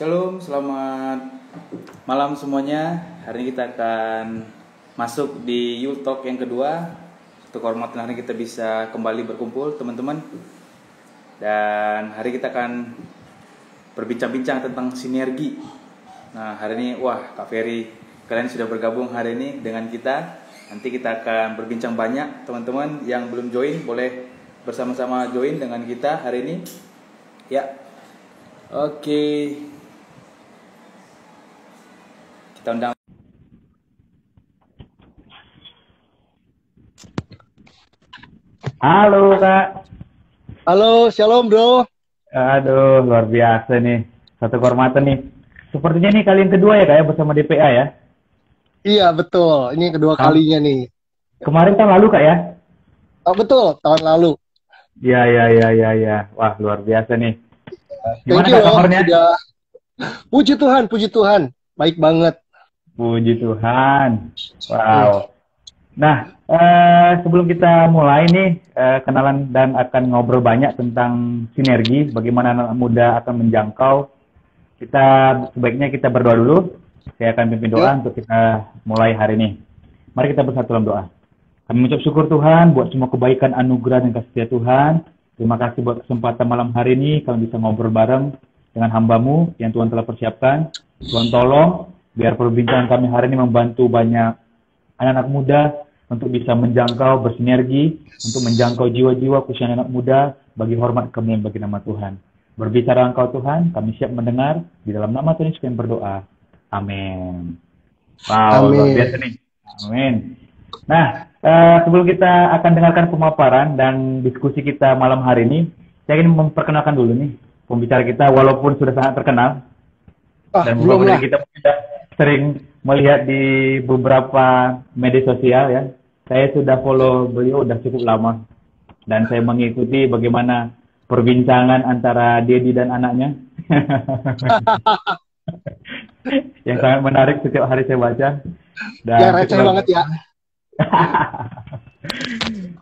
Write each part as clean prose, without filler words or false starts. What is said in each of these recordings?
Shalom, selamat malam semuanya. Hari ini kita akan masuk di Yul Talk yang kedua. Satu kehormatan hari ini kita bisa kembali berkumpul teman-teman. Dan hari kita akan berbincang-bincang tentang sinergi. Nah hari ini, Kak Ferry, kalian sudah bergabung hari ini dengan kita. Nanti kita akan berbincang banyak. Teman-teman yang belum join boleh bersama-sama join dengan kita hari ini. Ya, oke. Kita undang. Halo Kak. Halo, shalom bro. Aduh, luar biasa nih. Satu kehormatan nih. Sepertinya nih kali yang kedua ya Kak ya bersama DPA ya? Iya betul, ini kedua kalinya nih. Kemarin tahun lalu Kak ya? Oh betul, tahun lalu. Ya. Wah, luar biasa nih. Gimana Thank you Kak kabarnya? sudah. Puji Tuhan. Baik banget. Puji Tuhan. Wow. Nah, sebelum kita mulai nih, kenalan dan akan ngobrol banyak tentang sinergi, bagaimana anak muda akan menjangkau. Sebaiknya kita berdoa dulu. Saya akan pimpin doa untuk kita mulai hari ini. Mari kita bersatu dalam doa. Kami mengucap syukur Tuhan buat semua kebaikan, anugerah, dan kasih setia Tuhan. Terima kasih buat kesempatan malam hari ini, kami bisa ngobrol bareng dengan hamba-Mu yang Tuhan telah persiapkan. Tuhan tolong, biar perbincangan kami hari ini membantu banyak anak-anak muda untuk bisa menjangkau, bersinergi, untuk menjangkau jiwa-jiwa khususnya anak muda bagi hormat kemuliaan bagi nama Tuhan. Berbicara Engkau Tuhan, kami siap mendengar. Di dalam nama Tuhan Yesus kami berdoa. Amin. Wow, Amin. luar biasa nih. Amin. Nah, sebelum kita akan dengarkan pemaparan dan diskusi kita malam hari ini, saya ingin memperkenalkan dulu nih pembicara kita, walaupun sudah sangat terkenal. Dan Belum beberapa lah. dari kita sudah sering melihat di beberapa media sosial ya. Saya sudah follow beliau udah cukup lama. Dan saya mengikuti bagaimana perbincangan antara Dedi dan anaknya. Yang sangat menarik setiap hari saya baca. Dan Ya receh banget ya.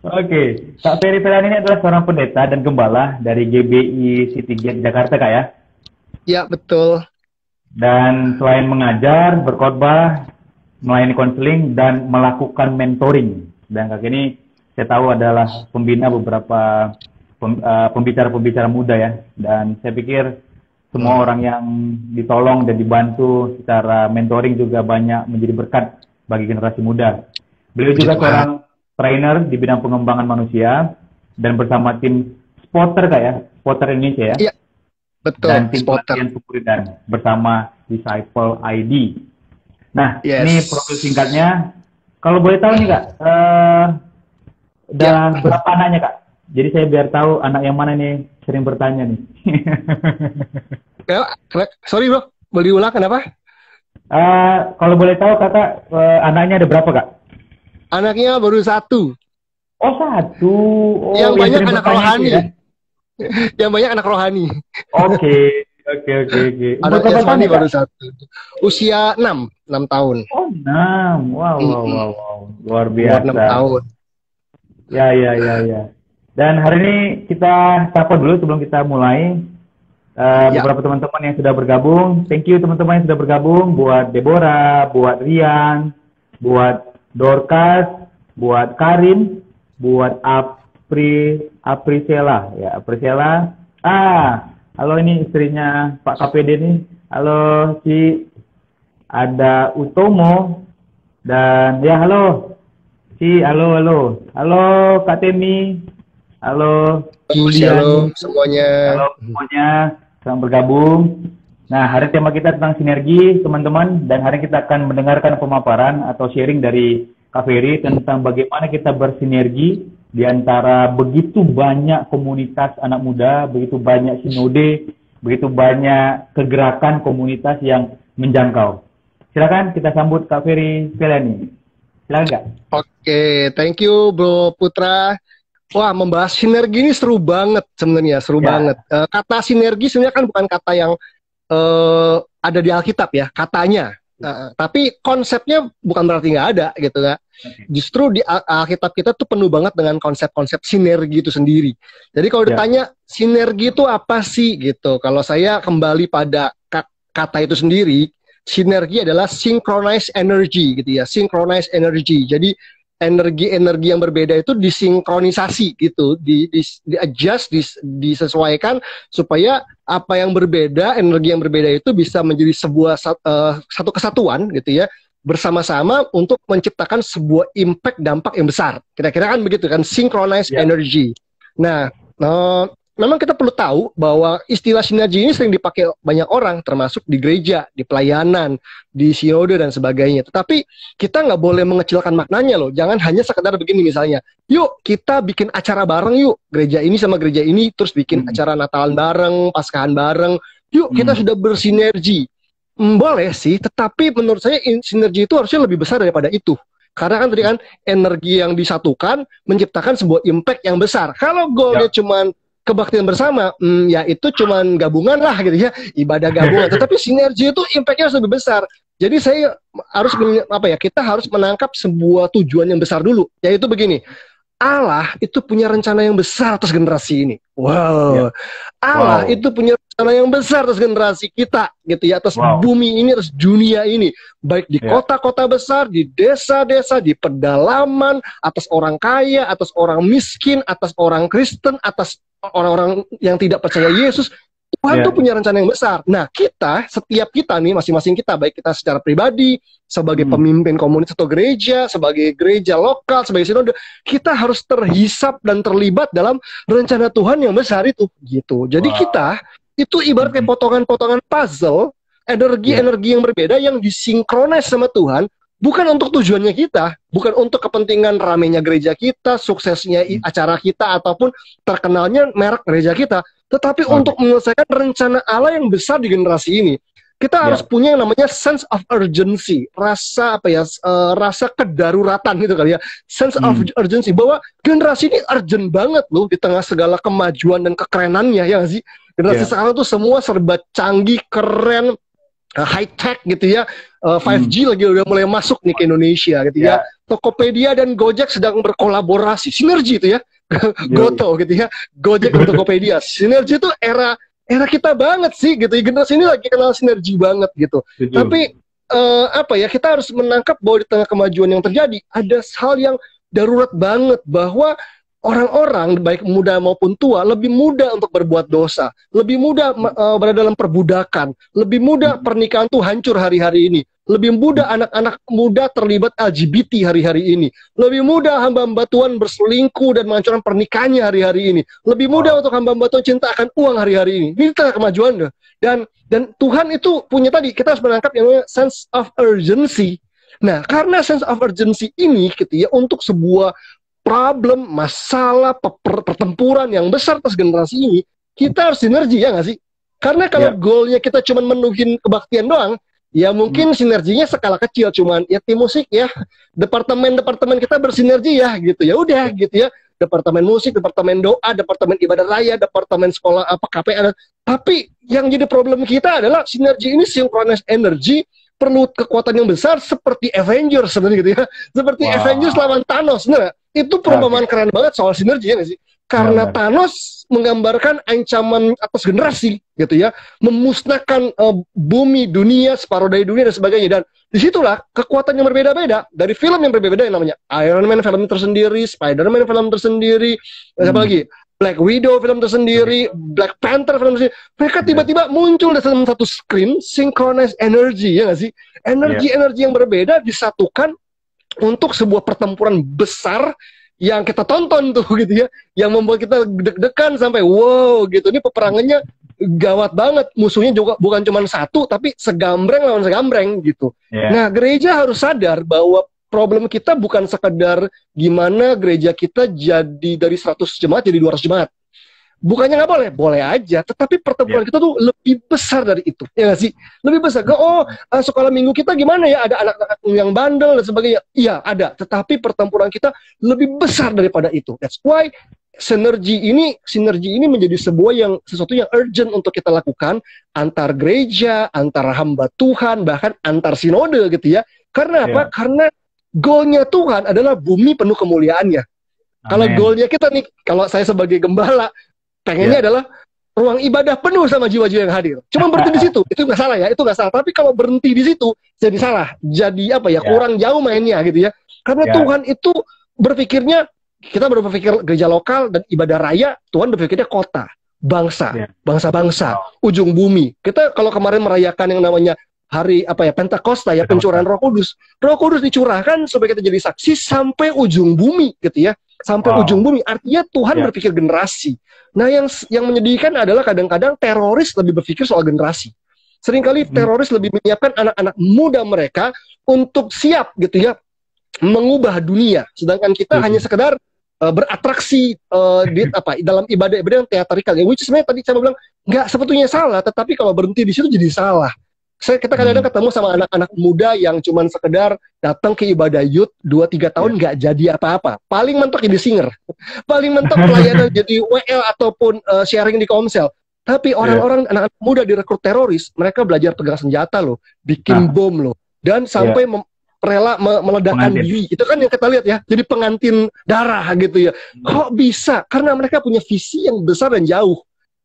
Oke, Kak Ferry Ferry ini adalah seorang pendeta dan gembala dari GBI City Gate Jakarta, Kak ya? Ya betul. Dan selain mengajar, berkhotbah, melayani konseling, dan melakukan mentoring. Dan Kak ini saya tahu adalah pembina beberapa pembicara-pembicara muda ya. Dan saya pikir semua orang yang ditolong dan dibantu secara mentoring juga banyak menjadi berkat bagi generasi muda. Beliau juga seorang trainer di bidang pengembangan manusia dan bersama tim Spotter Kak ya, Spotter Indonesia ya. Iya, betul. Dan tim Spotter. pelatihan pemuridan bersama Disciple ID. Nah, Yes. ini profil singkatnya. Kalau boleh tahu nih Kak, udah berapa anaknya Kak? Jadi saya biar tahu anak yang mana nih sering bertanya nih. Sorry bro, boleh diulang kenapa? Kalau boleh tahu Kakak, anaknya ada berapa Kak? Anaknya baru satu. Oh, satu. Oh, Yang banyak sering anak bertanya rohani. itu ya? Yang banyak anak rohani. Oke. Umur Anak berapa tahun rohani nih, Kak? baru satu. Usia 6 tahun. Oh, 6. Wow. Luar Umur 6 biasa. tahun. Ya. Dan hari ini kita sapa dulu sebelum kita mulai. Beberapa teman-teman yang sudah bergabung. Thank you teman-teman yang sudah bergabung. Buat Deborah, buat Rian, buat Dorcas, buat Karin, buat Aprisela. Ya, Aprisela. Halo ini istrinya Pak KPD nih. Halo Ci. Ada Utomo. Dan ya halo. Ci, halo. Halo Kak Temi. Halo Julian. Shalom semuanya. Halo semuanya, selamat bergabung. Nah, hari tema kita tentang sinergi, teman-teman. Dan hari kita akan mendengarkan pemaparan atau sharing dari Kak Ferry tentang bagaimana kita bersinergi di antara begitu banyak komunitas anak muda, begitu banyak sinode, begitu banyak kegerakan komunitas yang menjangkau. Silakan kita sambut Kak Ferry Felani. Silakan Kak. Oke, thank you Bro Putra. Wah, membahas sinergi ini seru banget sebenarnya, seru banget. Kata sinergi sebenarnya kan bukan kata yang ada di Alkitab ya, katanya. Tapi konsepnya bukan berarti nggak ada gitu kan. Justru di Alkitab kita tuh penuh banget dengan konsep-konsep sinergi itu sendiri. Jadi kalau ditanya sinergi itu apa sih gitu, kalau saya kembali pada kata itu sendiri, sinergi adalah synchronized energy gitu ya, synchronized energy. Jadi energi-energi yang berbeda itu disinkronisasi gitu, di adjust, disesuaikan supaya apa yang berbeda, energi yang berbeda itu bisa menjadi sebuah satu kesatuan gitu ya, bersama-sama untuk menciptakan sebuah impact dampak yang besar. Kira-kira kan begitu kan, synchronized energy. Nah, memang kita perlu tahu bahwa istilah sinergi ini sering dipakai banyak orang, termasuk di gereja, di pelayanan, di sinode dan sebagainya. Tetapi kita nggak boleh mengecilkan maknanya loh. Jangan hanya sekedar begini misalnya, yuk kita bikin acara bareng yuk, gereja ini sama gereja ini, terus bikin acara Natalan bareng, Paskahan bareng, yuk kita sudah bersinergi. Boleh sih, tetapi menurut saya sinergi itu harusnya lebih besar daripada itu. Karena kan tadi kan energi yang disatukan menciptakan sebuah impact yang besar. Kalau goalnya cuman kebaktian bersama, ya itu cuman gabungan lah gitu ya, ibadah gabungan. Tetapi sinergi itu impact-nya harus lebih besar. Jadi saya harus kita harus menangkap sebuah tujuan yang besar dulu, yaitu begini. Allah itu punya rencana yang besar atas generasi ini. Wow. Allah itu punya rencana yang besar atas generasi kita gitu ya, atas bumi ini, atas dunia ini. Baik di kota-kota besar, di desa-desa, di pedalaman, atas orang kaya, atas orang miskin, atas orang Kristen, atas orang-orang yang tidak percaya Yesus. Tuhan tuh punya rencana yang besar. Nah, setiap kita nih, masing-masing kita, baik kita secara pribadi, sebagai pemimpin komunitas atau gereja, sebagai gereja lokal, sebagai sinode, kita harus terhisap dan terlibat dalam rencana Tuhan yang besar itu, gitu. Jadi kita itu ibarat kayak potongan-potongan puzzle, energi-energi yang berbeda yang disinkronis sama Tuhan, bukan untuk tujuannya kita, bukan untuk kepentingan ramenya gereja kita, suksesnya acara kita, ataupun terkenalnya merek gereja kita, tetapi untuk menyelesaikan rencana Allah yang besar di generasi ini. Kita harus punya yang namanya sense of urgency, rasa rasa kedaruratan gitu kali ya, sense of urgency, bahwa generasi ini urgent banget loh di tengah segala kemajuan dan kekerenannya, ya nggak sih? Generasi sekarang tuh semua serba canggih, keren, high tech gitu ya, 5G lagi udah mulai masuk nih ke Indonesia gitu ya. Tokopedia dan Gojek sedang berkolaborasi, sinergi itu ya. Goto gitu ya, Gojek dan Tokopedia, sinergi itu era kita banget sih gitu. Generasi ini lagi kenal sinergi banget gitu. Tapi kita harus menangkap bahwa di tengah kemajuan yang terjadi ada hal yang darurat banget, bahwa orang-orang baik muda maupun tua lebih mudah untuk berbuat dosa, lebih mudah berada dalam perbudakan, lebih mudah pernikahan tuh hancur hari-hari ini, lebih mudah anak-anak muda terlibat LGBT hari-hari ini, lebih mudah hamba-hamba Tuhan berselingkuh dan menghancurkan pernikahannya hari-hari ini, lebih mudah untuk hamba-hamba Tuhan cinta akan uang hari-hari ini. Ini tengah kemajuan deh. Dan Tuhan itu punya tadi, kita harus menangkap yang namanya sense of urgency. Nah, karena sense of urgency ini gitu ya, untuk sebuah problem, masalah, pertempuran yang besar atas generasi ini, kita harus sinergi, ya nggak sih? Karena kalau goalnya kita cuma menuhin kebaktian doang, ya mungkin sinerginya skala kecil, cuman ya tim musik ya, departemen kita bersinergi ya gitu, ya udah gitu ya, departemen musik, departemen doa, departemen ibadah raya, departemen sekolah KPA. Tapi yang jadi problem kita adalah sinergi ini synchronized energy perlu kekuatan yang besar seperti Avengers sebenarnya gitu ya, seperti Avengers lawan Thanos. Nah, itu perumpamaan keren banget soal sinergi, ya nggak sih? Karena Thanos menggambarkan ancaman atas generasi gitu ya, memusnahkan bumi, dunia, separuh dari dunia dan sebagainya. Dan disitulah kekuatan yang berbeda-beda dari film yang berbeda, yang namanya Iron Man film tersendiri, Spider-Man film tersendiri, apa lagi, Black Widow film tersendiri, Black Panther film tersendiri. Mereka tiba-tiba muncul dalam satu screen, synchronized energy, ya nggak sih? Energi-energi yang berbeda disatukan untuk sebuah pertempuran besar yang kita tonton tuh gitu ya, yang membuat kita deg-degan sampai wow gitu. Ini peperangannya gawat banget, musuhnya juga bukan cuma satu, tapi segambreng lawan segambreng gitu. Nah, gereja harus sadar bahwa problem kita bukan sekedar gimana gereja kita jadi dari 100 jemaat jadi 200 jemaat. Bukannya nggak boleh, boleh aja. Tetapi pertempuran kita tuh lebih besar dari itu, ya nggak sih? Lebih besar. Sekolah minggu kita gimana ya? Ada anak-anak yang bandel dan sebagainya. Iya, ada. Tetapi pertempuran kita lebih besar daripada itu. That's why sinergi ini menjadi sesuatu yang urgent untuk kita lakukan antar gereja, antar hamba Tuhan, bahkan antar sinode gitu ya. Karena apa? Karena goalnya Tuhan adalah bumi penuh kemuliaannya. Kalau goalnya kita nih, kalau saya sebagai gembala pengennya adalah ruang ibadah penuh sama jiwa-jiwa yang hadir. Cuma berhenti di situ, itu nggak salah ya, itu nggak salah. Tapi kalau berhenti di situ, jadi salah. Jadi apa ya, kurang jauh mainnya gitu ya. Karena Tuhan itu berpikirnya, kita berpikir gereja lokal dan ibadah raya, Tuhan berpikirnya kota, bangsa, bangsa-bangsa, ujung bumi. Kita kalau kemarin merayakan yang namanya hari apa ya, Pentakosta ya, pencurahan Roh Kudus. Roh Kudus dicurahkan supaya kita jadi saksi sampai ujung bumi gitu ya. Sampai ujung bumi. Artinya Tuhan berpikir generasi. Nah, yang menyedihkan adalah kadang-kadang teroris lebih berpikir soal generasi. Seringkali teroris lebih menyiapkan anak-anak muda mereka untuk siap gitu ya, mengubah dunia. Sedangkan kita hanya sekedar beratraksi dalam ibadah yang teatrikal ya, which sebenarnya tadi saya bilang nggak sebetulnya salah, tetapi kalau berhenti di situ jadi salah. Kita kadang-kadang ketemu sama anak-anak muda yang cuman sekedar datang ke ibadah youth 2-3 tahun nggak jadi apa-apa. Paling mentok jadi singer, paling mentok pelayanan jadi WL ataupun sharing di Komsel. Tapi orang-orang anak-anak muda direkrut teroris, mereka belajar pegang senjata loh, bikin bom loh, dan sampai rela meledakkan diri. Itu kan yang kita lihat ya, jadi pengantin darah gitu ya. Kok bisa? Karena mereka punya visi yang besar dan jauh.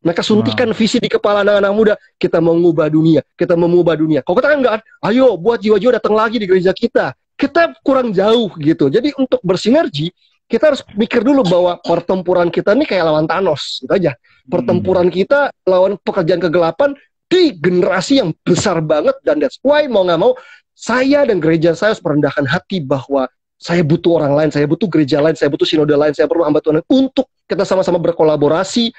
Mereka suntikan visi di kepala anak-anak muda. Kita mau mengubah dunia. Kita mau mengubah dunia. Kalau kita kan enggak, ayo buat jiwa-jiwa datang lagi di gereja kita. Kita kurang jauh gitu. Jadi untuk bersinergi, kita harus mikir dulu bahwa pertempuran kita ini kayak lawan Thanos. Itu aja. Pertempuran kita lawan pekerjaan kegelapan di generasi yang besar banget. Dan that's why mau nggak mau, saya dan gereja saya harus merendahkan hati bahwa saya butuh orang lain, saya butuh gereja lain, saya butuh sinode lain, saya perlu hamba Tuhan untuk kita sama-sama berkolaborasi,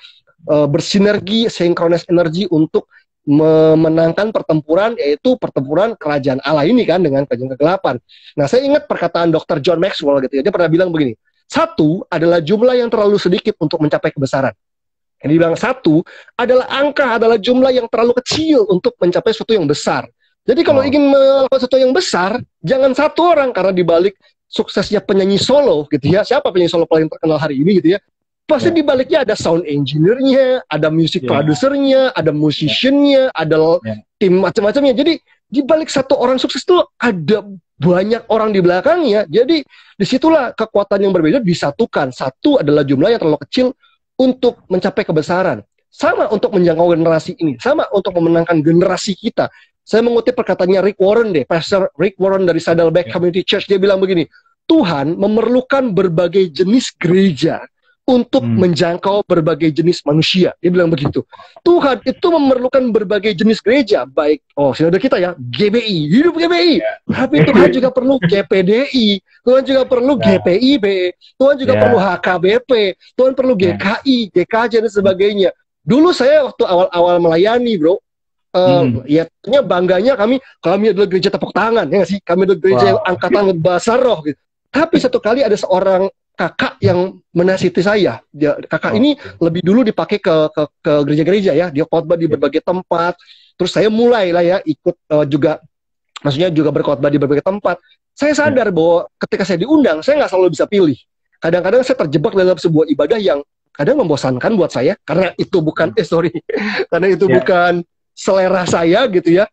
bersinergi, synchronize energi untuk memenangkan pertempuran, yaitu pertempuran kerajaan Allah ini kan dengan kerajaan kegelapan. Nah, saya ingat perkataan Dr. John Maxwell gitu ya, dia pernah bilang begini, 1 adalah jumlah yang terlalu sedikit untuk mencapai kebesaran. Yang dibilang 1 adalah adalah jumlah yang terlalu kecil untuk mencapai sesuatu yang besar. Jadi kalau ingin melakukan sesuatu yang besar, jangan 1 orang, karena dibalik suksesnya penyanyi solo gitu ya, siapa penyanyi solo paling terkenal hari ini gitu ya, pasti di baliknya ada sound engineer-nya, ada music producer-nya, ada musician-nya, ada tim macam-macamnya. Jadi di balik 1 orang sukses itu ada banyak orang di belakangnya. Jadi disitulah kekuatan yang berbeda disatukan. 1 adalah jumlah yang terlalu kecil untuk mencapai kebesaran. Sama untuk menjangkau generasi ini. Sama untuk memenangkan generasi kita. Saya mengutip perkataannya Rick Warren Pastor Rick Warren dari Saddleback Community Church. Dia bilang begini, Tuhan memerlukan berbagai jenis gereja untuk menjangkau berbagai jenis manusia. Dia bilang begitu. Tuhan itu memerlukan berbagai jenis gereja, baik sinode kita ya, GBI, hidup GBI. Tapi Tuhan juga perlu GPDI, Tuhan juga perlu GPIB, Tuhan juga perlu HKBP, Tuhan perlu GKI, GKJ dan sebagainya. Dulu saya waktu awal-awal melayani, bro, ya tentunya bangganya kami adalah gereja tepuk tangan, ya nggak sih? Kami adalah gereja yang angkatan bahasa roh gitu. Tapi satu kali ada seorang kakak yang menasihati saya. Kakak ini lebih dulu dipakai ke gereja-gereja ya. Dia khotbah di berbagai tempat. Terus saya mulai lah ya ikut juga, maksudnya juga berkhotbah di berbagai tempat. Saya sadar bahwa ketika saya diundang, saya nggak selalu bisa pilih. Kadang-kadang saya terjebak dalam sebuah ibadah yang kadang membosankan buat saya, karena itu bukan karena itu bukan selera saya gitu ya.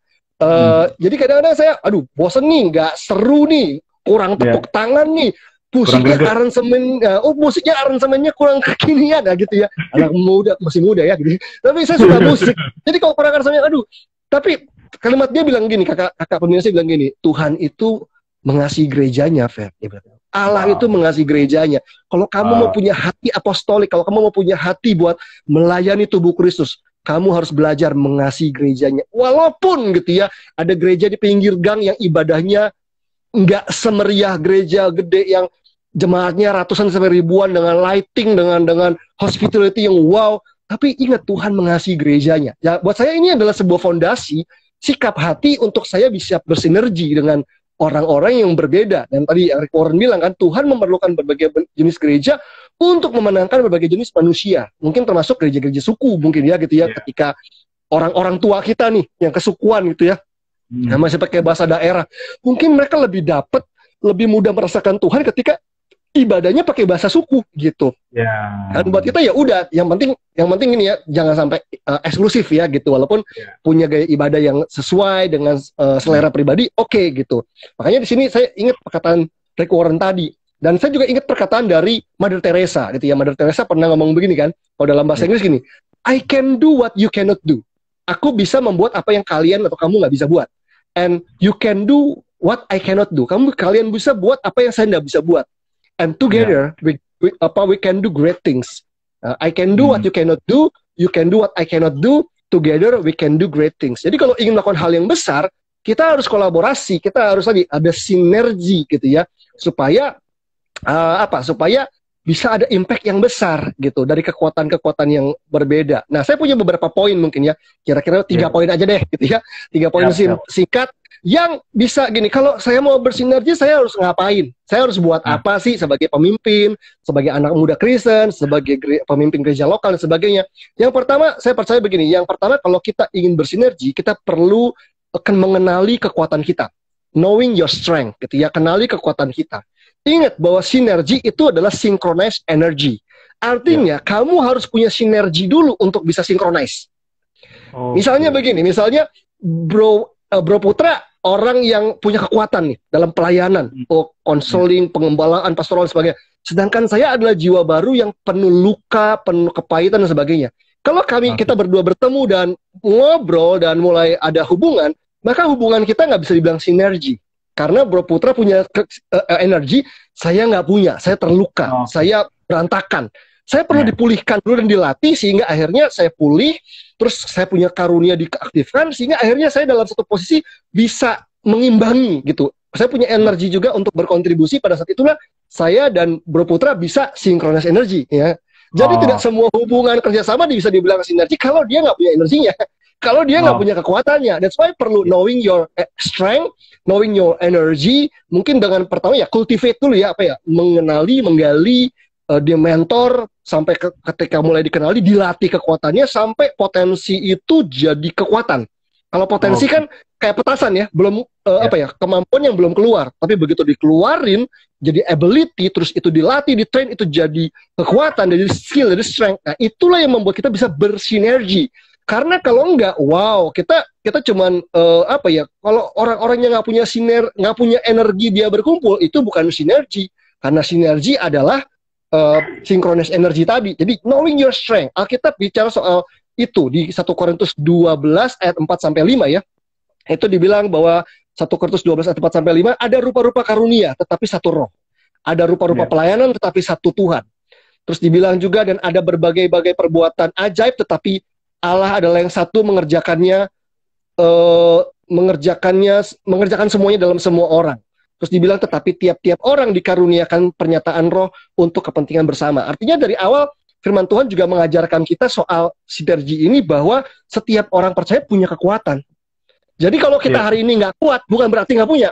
Jadi kadang-kadang saya, bosen nih, nggak seru nih, kurang tepuk tangan nih. Musiknya aransemennya kurang kekinian ya gitu ya. Anak muda, masih muda ya gitu. Tapi saya suka musik. Jadi kalau kurang aransemennya, Tapi kalimat dia bilang gini, kakak pemirsa bilang gini, Tuhan itu mengasihi gerejanya, Fer. Allah itu mengasihi gerejanya. Kalau kamu mau punya hati apostolik, kalau kamu mau punya hati buat melayani tubuh Kristus, kamu harus belajar mengasihi gerejanya. Walaupun gitu ya, ada gereja di pinggir gang yang ibadahnya nggak semeriah gereja gede yang jemaatnya ratusan sampai ribuan dengan lighting, dengan hospitality yang wow. Tapi ingat, Tuhan mengasihi gerejanya. Ya, buat saya ini adalah sebuah fondasi, sikap hati untuk saya bisa bersinergi dengan orang-orang yang berbeda. Dan tadi yang Rick Warren bilang kan, Tuhan memerlukan berbagai jenis gereja untuk memenangkan berbagai jenis manusia. Mungkin termasuk gereja-gereja suku mungkin ya gitu ya. Ketika orang-orang tua kita nih yang kesukuan gitu ya, yang masih pakai bahasa daerah, mungkin mereka lebih lebih mudah merasakan Tuhan ketika ibadahnya pakai bahasa suku gitu. Dan buat kita ya udah, yang penting ini ya, jangan sampai eksklusif ya gitu, walaupun punya gaya ibadah yang sesuai dengan selera pribadi, oke gitu. Makanya di sini saya ingat perkataan Rick Warren tadi, dan saya juga ingat perkataan dari Mother Teresa gitu ya. Mother Teresa pernah ngomong begini kan, kalau dalam bahasa Inggris gini, I can do what you cannot do. Aku bisa membuat apa yang kalian atau kamu nggak bisa buat. And you can do what I cannot do. Kalian bisa buat apa yang saya nggak bisa buat. And together we can do great things. I can do what you cannot do. You can do what I cannot do. Together we can do great things. Jadi kalau ingin melakukan hal yang besar, kita harus kolaborasi. Kita harus ada sinergi gitu ya, supaya supaya bisa ada impact yang besar gitu dari kekuatan-kekuatan yang berbeda. Nah, saya punya beberapa poin mungkin ya, kira-kira 3 poin aja deh gitu ya, 3 poin singkat yang bisa gini. Kalau saya mau bersinergi, saya harus ngapain? Saya harus buat apa sih sebagai pemimpin, sebagai anak muda Kristen, sebagai pemimpin gereja lokal dan sebagainya. Yang pertama, saya percaya begini. Yang pertama, kalau kita ingin bersinergi, kita perlu akan mengenali kekuatan kita, knowing your strength gitu ya, kenali kekuatan kita. Ingat bahwa sinergi itu adalah synchronized energy. Artinya, kamu harus punya sinergi dulu untuk bisa synchronize. Misalnya begini, misalnya Bro Putra orang yang punya kekuatan nih dalam pelayanan, konseling, pengembalaan, pastoral dan sebagainya. Sedangkan saya adalah jiwa baru yang penuh luka, penuh kepahitan dan sebagainya. Kalau kita berdua bertemu dan ngobrol dan mulai ada hubungan, maka hubungan kita nggak bisa dibilang sinergi. Karena Bro Putra punya energi, saya nggak punya, saya terluka, saya berantakan. Saya perlu dipulihkan dulu dan dilatih sehingga akhirnya saya pulih, terus saya punya karunia diaktifkan sehingga akhirnya saya dalam satu posisi bisa mengimbangi gitu. Saya punya energi juga untuk berkontribusi, pada saat itulah saya dan Bro Putra bisa sinkronis energi ya. Jadi tidak semua hubungan kerjasama bisa dibilang sinergi kalau dia nggak punya energinya. Kalau dia nggak punya kekuatannya. That's why perlu knowing your strength, knowing your energy. Mungkin dengan pertama ya cultivate dulu ya, mengenali, menggali, dia mentor sampai ketika mulai dikenali, dilatih kekuatannya sampai potensi itu jadi kekuatan. Kalau potensi kan kayak petasan ya, belum kemampuan yang belum keluar. Tapi begitu dikeluarin jadi ability, terus itu dilatih, ditrain, itu jadi kekuatan, jadi skill, jadi strength. Nah, itulah yang membuat kita bisa bersinergi. Karena kalau enggak, kita cuman kalau orang-orang yang nggak punya energi dia berkumpul, itu bukan sinergi. Karena sinergi adalah synchronous energy tadi. Jadi knowing your strength. Alkitab bicara soal itu di 1 Korintus 12 ayat 4 sampai 5 ya. Itu dibilang bahwa 1 Korintus 12 ayat 4 sampai 5 ada rupa-rupa karunia tetapi satu roh. Ada rupa-rupa pelayanan tetapi satu Tuhan. Terus dibilang juga dan ada berbagai-bagai perbuatan ajaib tetapi Allah adalah yang satu mengerjakan semuanya dalam semua orang. Terus dibilang tetapi tiap-tiap orang dikaruniakan pernyataan roh untuk kepentingan bersama. Artinya dari awal firman Tuhan juga mengajarkan kita soal sinergi ini bahwa setiap orang percaya punya kekuatan. Jadi kalau kita hari ini nggak kuat, bukan berarti nggak punya.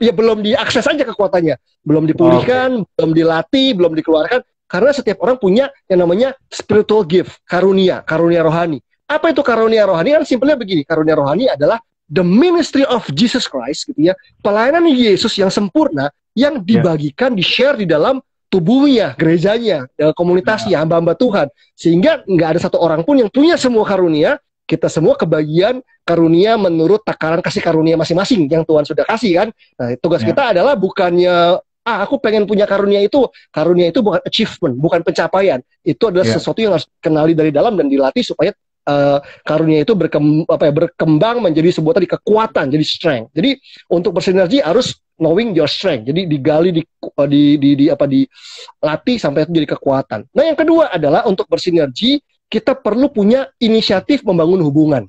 Ya belum diakses aja kekuatannya. Belum dipulihkan, belum dilatih, belum dikeluarkan. Karena setiap orang punya yang namanya spiritual gift, karunia rohani. Apa itu karunia rohani? Kan simpelnya begini, karunia rohani adalah the ministry of Jesus Christ, gitu ya. Pelayanan Yesus yang sempurna, yang dibagikan, di-share di dalam tubuhnya, gerejanya, komunitasnya, hamba-hamba Tuhan. Sehingga nggak ada satu orang pun yang punya semua karunia. Kita semua kebagian karunia menurut takaran kasih karunia masing-masing yang Tuhan sudah kasih kan. Nah, tugas kita adalah bukannya aku pengen punya karunia itu bukan achievement, bukan pencapaian. Itu adalah sesuatu yang harus kenali dari dalam dan dilatih supaya karunia itu berkembang menjadi sebuah tadi kekuatan, jadi strength. Jadi untuk bersinergi harus knowing your strength. Jadi digali, dilatih sampai itu jadi kekuatan. Nah, yang kedua adalah untuk bersinergi kita perlu punya inisiatif membangun hubungan.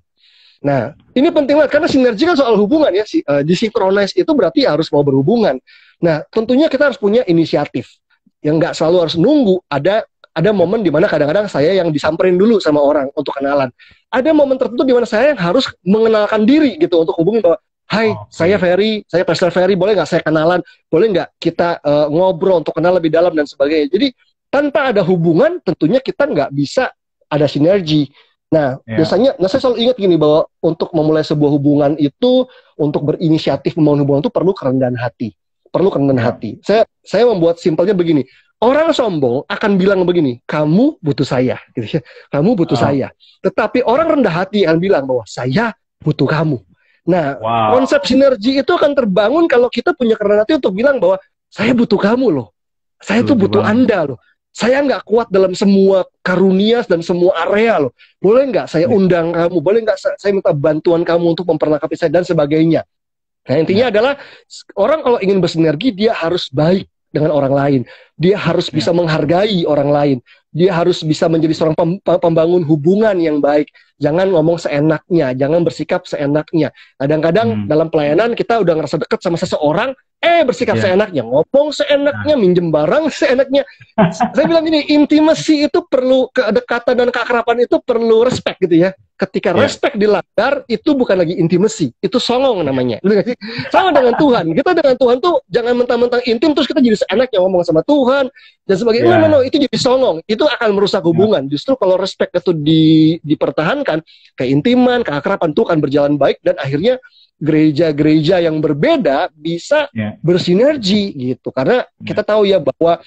Nah, ini penting banget karena sinergi kan soal hubungan ya. Disinkronize itu berarti harus mau berhubungan. Nah, tentunya kita harus punya inisiatif. Yang nggak selalu harus nunggu. Ada momen di mana kadang-kadang saya yang disamperin dulu sama orang untuk kenalan. Ada momen tertentu di mana saya yang harus mengenalkan diri gitu untuk hubungin bahwa, hai, saya Ferry, saya Pastor Ferry, boleh nggak saya kenalan? Boleh nggak kita ngobrol untuk kenal lebih dalam dan sebagainya. Jadi tanpa ada hubungan, tentunya kita nggak bisa ada sinergi. Nah, biasanya, saya selalu ingat gini bahwa untuk memulai sebuah hubungan itu, untuk berinisiatif membangun hubungan itu perlu kerendahan hati. Perlu kerendahan hati. Saya membuat simpelnya begini. Orang sombong akan bilang begini, kamu butuh saya, gitu ya. Kamu butuh saya. Tetapi orang rendah hati akan bilang bahwa saya butuh kamu. Nah, konsep sinergi itu akan terbangun kalau kita punya kerendahan hati untuk bilang bahwa saya butuh kamu loh. Saya tuh butuh Anda loh. Saya nggak kuat dalam semua karunia dan semua area loh. Boleh nggak saya undang kamu? Boleh nggak saya minta bantuan kamu untuk memperlengkapi saya dan sebagainya. Nah, intinya adalah orang kalau ingin bersinergi, dia harus baik dengan orang lain. Dia harus bisa menghargai orang lain. Dia harus bisa menjadi seorang pembangun hubungan yang baik. Jangan ngomong seenaknya, jangan bersikap seenaknya. Kadang-kadang dalam pelayanan kita udah ngerasa dekat sama seseorang, bersikap seenaknya, ngomong seenaknya, minjem barang seenaknya. Saya bilang ini, intimacy itu perlu, kedekatan dan keakraban itu perlu respect gitu ya. Ketika respect dilanggar, itu bukan lagi intimacy, itu songong namanya. Sama dengan Tuhan, kita dengan Tuhan tuh jangan mentang-mentang intim terus kita jadi seenaknya ngomong sama Tuhan dan sebagainya. No, itu jadi songong, itu akan merusak hubungan. Justru kalau respect itu dipertahankan, keintiman, keakraban itu akan berjalan baik dan akhirnya gereja-gereja yang berbeda bisa bersinergi gitu. Karena kita tahu ya bahwa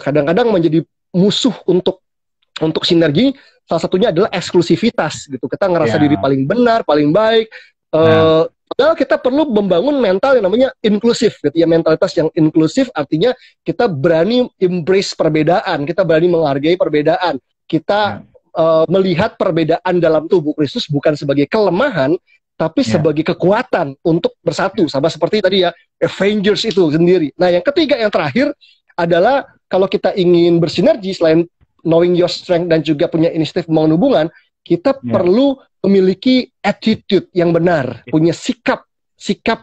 kadang-kadang menjadi musuh untuk sinergi, salah satunya adalah eksklusivitas gitu. Kita ngerasa diri paling benar, paling baik. Padahal kita perlu membangun mental yang namanya inklusif gitu ya. Mentalitas yang inklusif artinya kita berani embrace perbedaan, kita berani menghargai perbedaan. Kita melihat perbedaan dalam tubuh Kristus bukan sebagai kelemahan, tapi sebagai kekuatan untuk bersatu. Sama seperti tadi ya, Avengers itu sendiri. Nah, yang ketiga, yang terakhir adalah kalau kita ingin bersinergi, selain knowing your strength dan juga punya inisiatif membangun hubungan, kita perlu memiliki attitude yang benar, punya sikap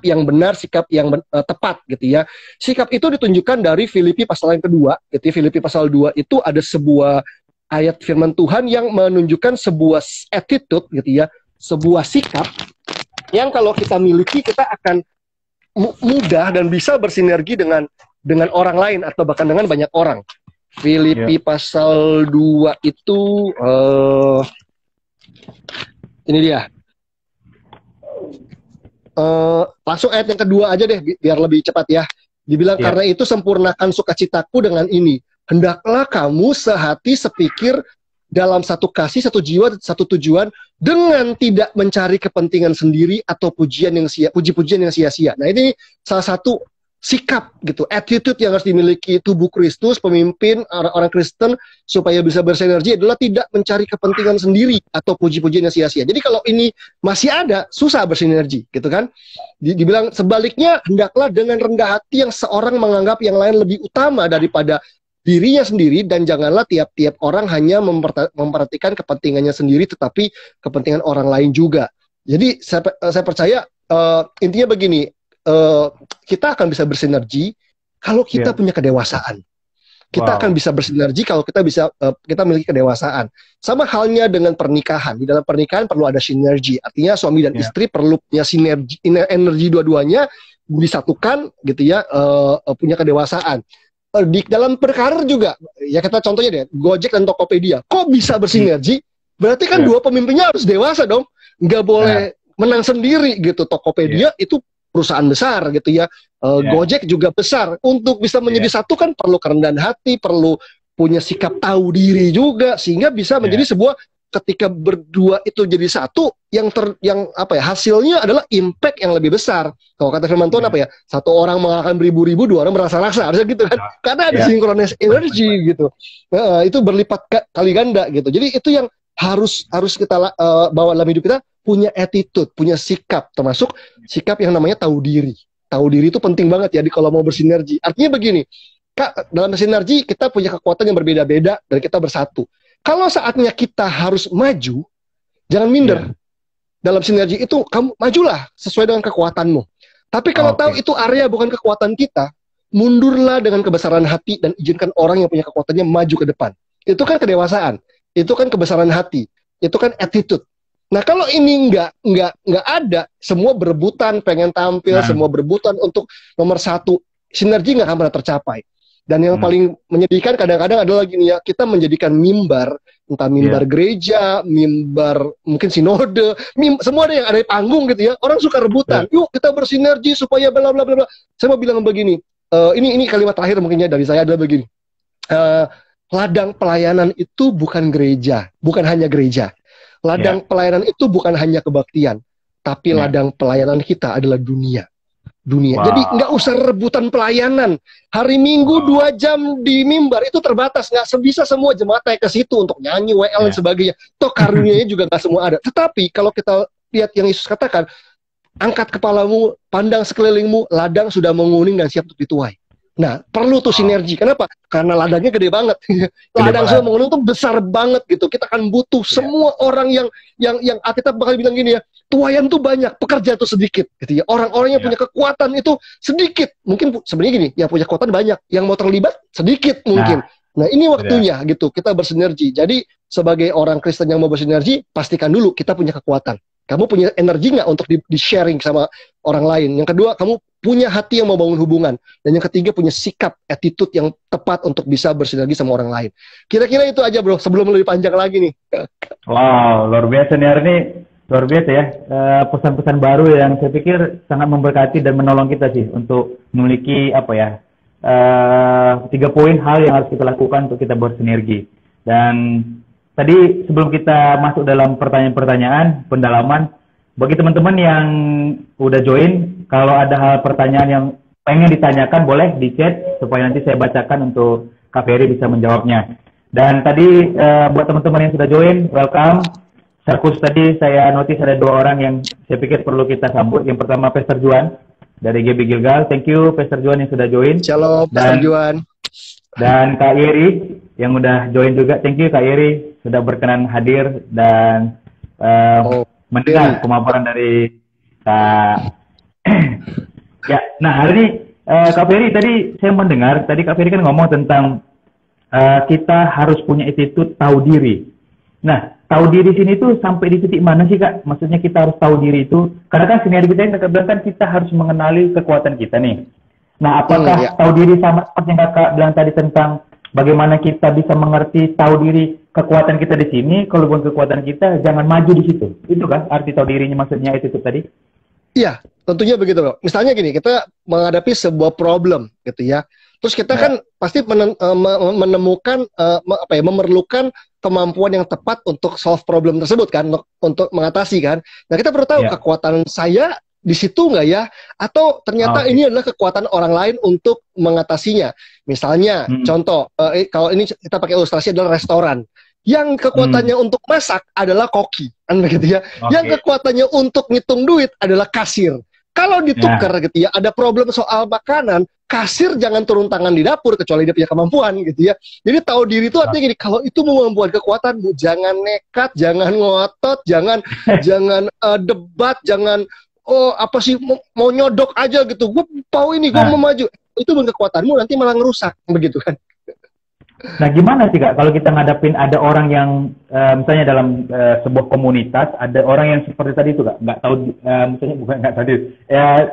yang benar, sikap yang tepat gitu ya. Sikap itu ditunjukkan dari Filipi pasal yang kedua, gitu ya. Filipi pasal 2 itu ada sebuah ayat firman Tuhan yang menunjukkan sebuah attitude gitu ya, sebuah sikap yang kalau kita miliki, kita akan mudah dan bisa bersinergi dengan orang lain atau bahkan dengan banyak orang. Filipi pasal 2 itu ini dia. Langsung ayat yang kedua aja deh biar lebih cepat ya. Dibilang karena itu sempurnakan sukacitaku dengan ini. Hendaklah kamu sehati sepikir dalam satu kasih, satu jiwa, satu tujuan, dengan tidak mencari kepentingan sendiri atau puji-pujian yang sia-sia. Nah, ini salah satu sikap gitu, attitude yang harus dimiliki tubuh Kristus, pemimpin orang Kristen supaya bisa bersinergi adalah tidak mencari kepentingan sendiri atau puji-pujian yang sia-sia. Jadi kalau ini masih ada, susah bersinergi, gitu kan? Dibilang sebaliknya, hendaklah dengan rendah hati yang seorang menganggap yang lain lebih utama daripada dirinya sendiri, dan janganlah tiap-tiap orang hanya memperhatikan kepentingannya sendiri, tetapi kepentingan orang lain juga. Jadi saya percaya intinya begini, kita akan bisa bersinergi kalau kita punya kedewasaan. Kita akan bisa bersinergi kalau kita memiliki kedewasaan. Sama halnya dengan pernikahan. Di dalam pernikahan perlu ada sinergi. Artinya suami dan istri perlu punya sinergi, energi dua-duanya disatukan gitu ya, punya kedewasaan. Di dalam berkarir juga, ya kita contohnya deh, Gojek dan Tokopedia, kok bisa bersinergi? Berarti kan dua pemimpinnya harus dewasa dong, nggak boleh menang sendiri gitu. Tokopedia itu perusahaan besar gitu ya, Gojek juga besar. Untuk bisa menjadi satu kan perlu kerendahan hati, perlu punya sikap tahu diri juga, sehingga bisa menjadi sebuah, ketika berdua itu jadi satu, yang hasilnya adalah impact yang lebih besar. Kalau kata firman Tuhan apa ya? Satu orang mengalahkan beribu-ribu, dua orang merasa-rasa, harusnya gitu kan? Karena ada sinkronis energi gitu. Itu berlipat kali ganda gitu. Jadi itu yang harus kita bawa dalam hidup kita, punya attitude, punya sikap, termasuk sikap yang namanya tahu diri. Tahu diri itu penting banget ya kalau mau bersinergi. Artinya begini, Kak, dalam bersinergi kita punya kekuatan yang berbeda-beda dan kita bersatu. Kalau saatnya kita harus maju, jangan minder. Dalam sinergi itu, kamu majulah sesuai dengan kekuatanmu. Tapi kalau tahu itu area bukan kekuatan kita, mundurlah dengan kebesaran hati dan izinkan orang yang punya kekuatannya maju ke depan. Itu kan kedewasaan, itu kan kebesaran hati, itu kan attitude. Nah, kalau ini nggak ada, semua berebutan pengen tampil, semua berebutan untuk nomor satu, sinergi nggak akan pernah tercapai. Dan yang paling menyedihkan kadang-kadang adalah gini ya, kita menjadikan mimbar, entah mimbar gereja, mimbar mungkin sinode, semua ada yang ada di panggung gitu ya. Orang suka rebutan, yuk kita bersinergi supaya bla bla bla bla. Saya mau bilang begini, ini kalimat terakhir mungkinnya dari saya adalah begini. Ladang pelayanan itu bukan gereja, bukan hanya gereja. Ladang pelayanan itu bukan hanya kebaktian, tapi ladang pelayanan kita adalah dunia. dunia. Wow. Jadi nggak usah rebutan pelayanan. Hari Minggu 2 jam di mimbar itu terbatas, nggak sebisa semua jemaat naik ke situ untuk nyanyi WL dan sebagainya. Toh karunianya juga nggak semua ada. Tetapi kalau kita lihat yang Yesus katakan, angkat kepalamu, pandang sekelilingmu, ladang sudah menguning dan siap untuk dituai. Nah, perlu tuh sinergi. Kenapa? Karena ladangnya gede banget. Ladang sudah menguning tuh besar banget gitu. Kita akan butuh semua orang yang Alkitab bakal bilang gini ya, tuayan tuh banyak, pekerja tuh sedikit gitu ya. Orang-orang yang punya kekuatan itu sedikit. Mungkin sebenarnya gini, yang punya kekuatan banyak, yang mau terlibat sedikit mungkin. Nah, ini waktunya gitu, kita bersinergi. Jadi, sebagai orang Kristen yang mau bersinergi, pastikan dulu kita punya kekuatan. Kamu punya energi nggak untuk di-sharing sama orang lain? Yang kedua, kamu punya hati yang mau bangun hubungan. Dan yang ketiga, punya sikap, attitude yang tepat untuk bisa bersinergi sama orang lain. Kira-kira itu aja bro, sebelum lebih panjang lagi nih. Wow, luar biasa nih hari ini. Luar biasa ya, pesan-pesan baru yang saya pikir sangat memberkati dan menolong kita sih untuk memiliki 3 poin hal yang harus kita lakukan untuk kita bersinergi. Dan tadi sebelum kita masuk dalam pertanyaan-pertanyaan pendalaman, bagi teman-teman yang udah join, kalau ada hal pertanyaan yang pengen ditanyakan boleh di chat supaya nanti saya bacakan untuk Kak Ferry bisa menjawabnya. Dan tadi buat teman-teman yang sudah join, welcome. Khusus tadi saya notice ada 2 orang yang saya pikir perlu kita sambut. Yang pertama Pastor Juan dari GB Gilgal. Thank you Pastor Juan yang sudah join. Shalom Pastor Juan. Dan Kak Yeri yang udah join juga. Thank you Kak Yeri sudah berkenan hadir dan mendengar pemaparan dari Kak. Ya, nah hari ini Kak Ferry tadi saya mendengar, tadi Kak Ferry kan ngomong tentang kita harus punya attitude tahu diri. Nah, tahu diri sini tuh sampai di titik mana sih Kak? Maksudnya kita harus tahu diri itu, karena kan sinergi kita yang Kakak bilang kan kita harus mengenali kekuatan kita nih. Nah, apakah tahu diri sama seperti yang Kakak bilang tadi tentang bagaimana kita bisa mengerti tahu diri kekuatan kita di sini, kalau bukan kekuatan kita jangan maju di situ. Itu kan arti tahu dirinya maksudnya itu tadi? Iya, tentunya begitu loh. Misalnya gini, kita menghadapi sebuah problem gitu ya. Terus kita kan pasti menemukan memerlukan kemampuan yang tepat untuk solve problem tersebut kan, untuk mengatasi kan. Nah, kita perlu tahu kekuatan saya di situ nggak ya? Atau ternyata ini adalah kekuatan orang lain untuk mengatasinya. Misalnya, contoh, kalau ini kita pakai ilustrasi adalah restoran. Yang kekuatannya untuk masak adalah koki, kan begitu ya. Yang kekuatannya untuk ngitung duit adalah kasir. Kalau ditukar gitu ya, ada problem soal makanan, kasir jangan turun tangan di dapur kecuali dia punya kemampuan gitu ya. Jadi tahu diri itu artinya gini, kalau itu membuat kekuatan, jangan nekat, jangan ngotot, jangan debat, jangan mau nyodok aja gitu. Gue tahu ini, gue mau maju. Itu kekuatanmu nanti malah ngerusak begitu kan. Nah, gimana sih Kak kalau kita ngadapin ada orang yang misalnya dalam sebuah komunitas ada orang yang seperti tadi itu Kak, nggak tahu misalnya bukan nggak tahu diri,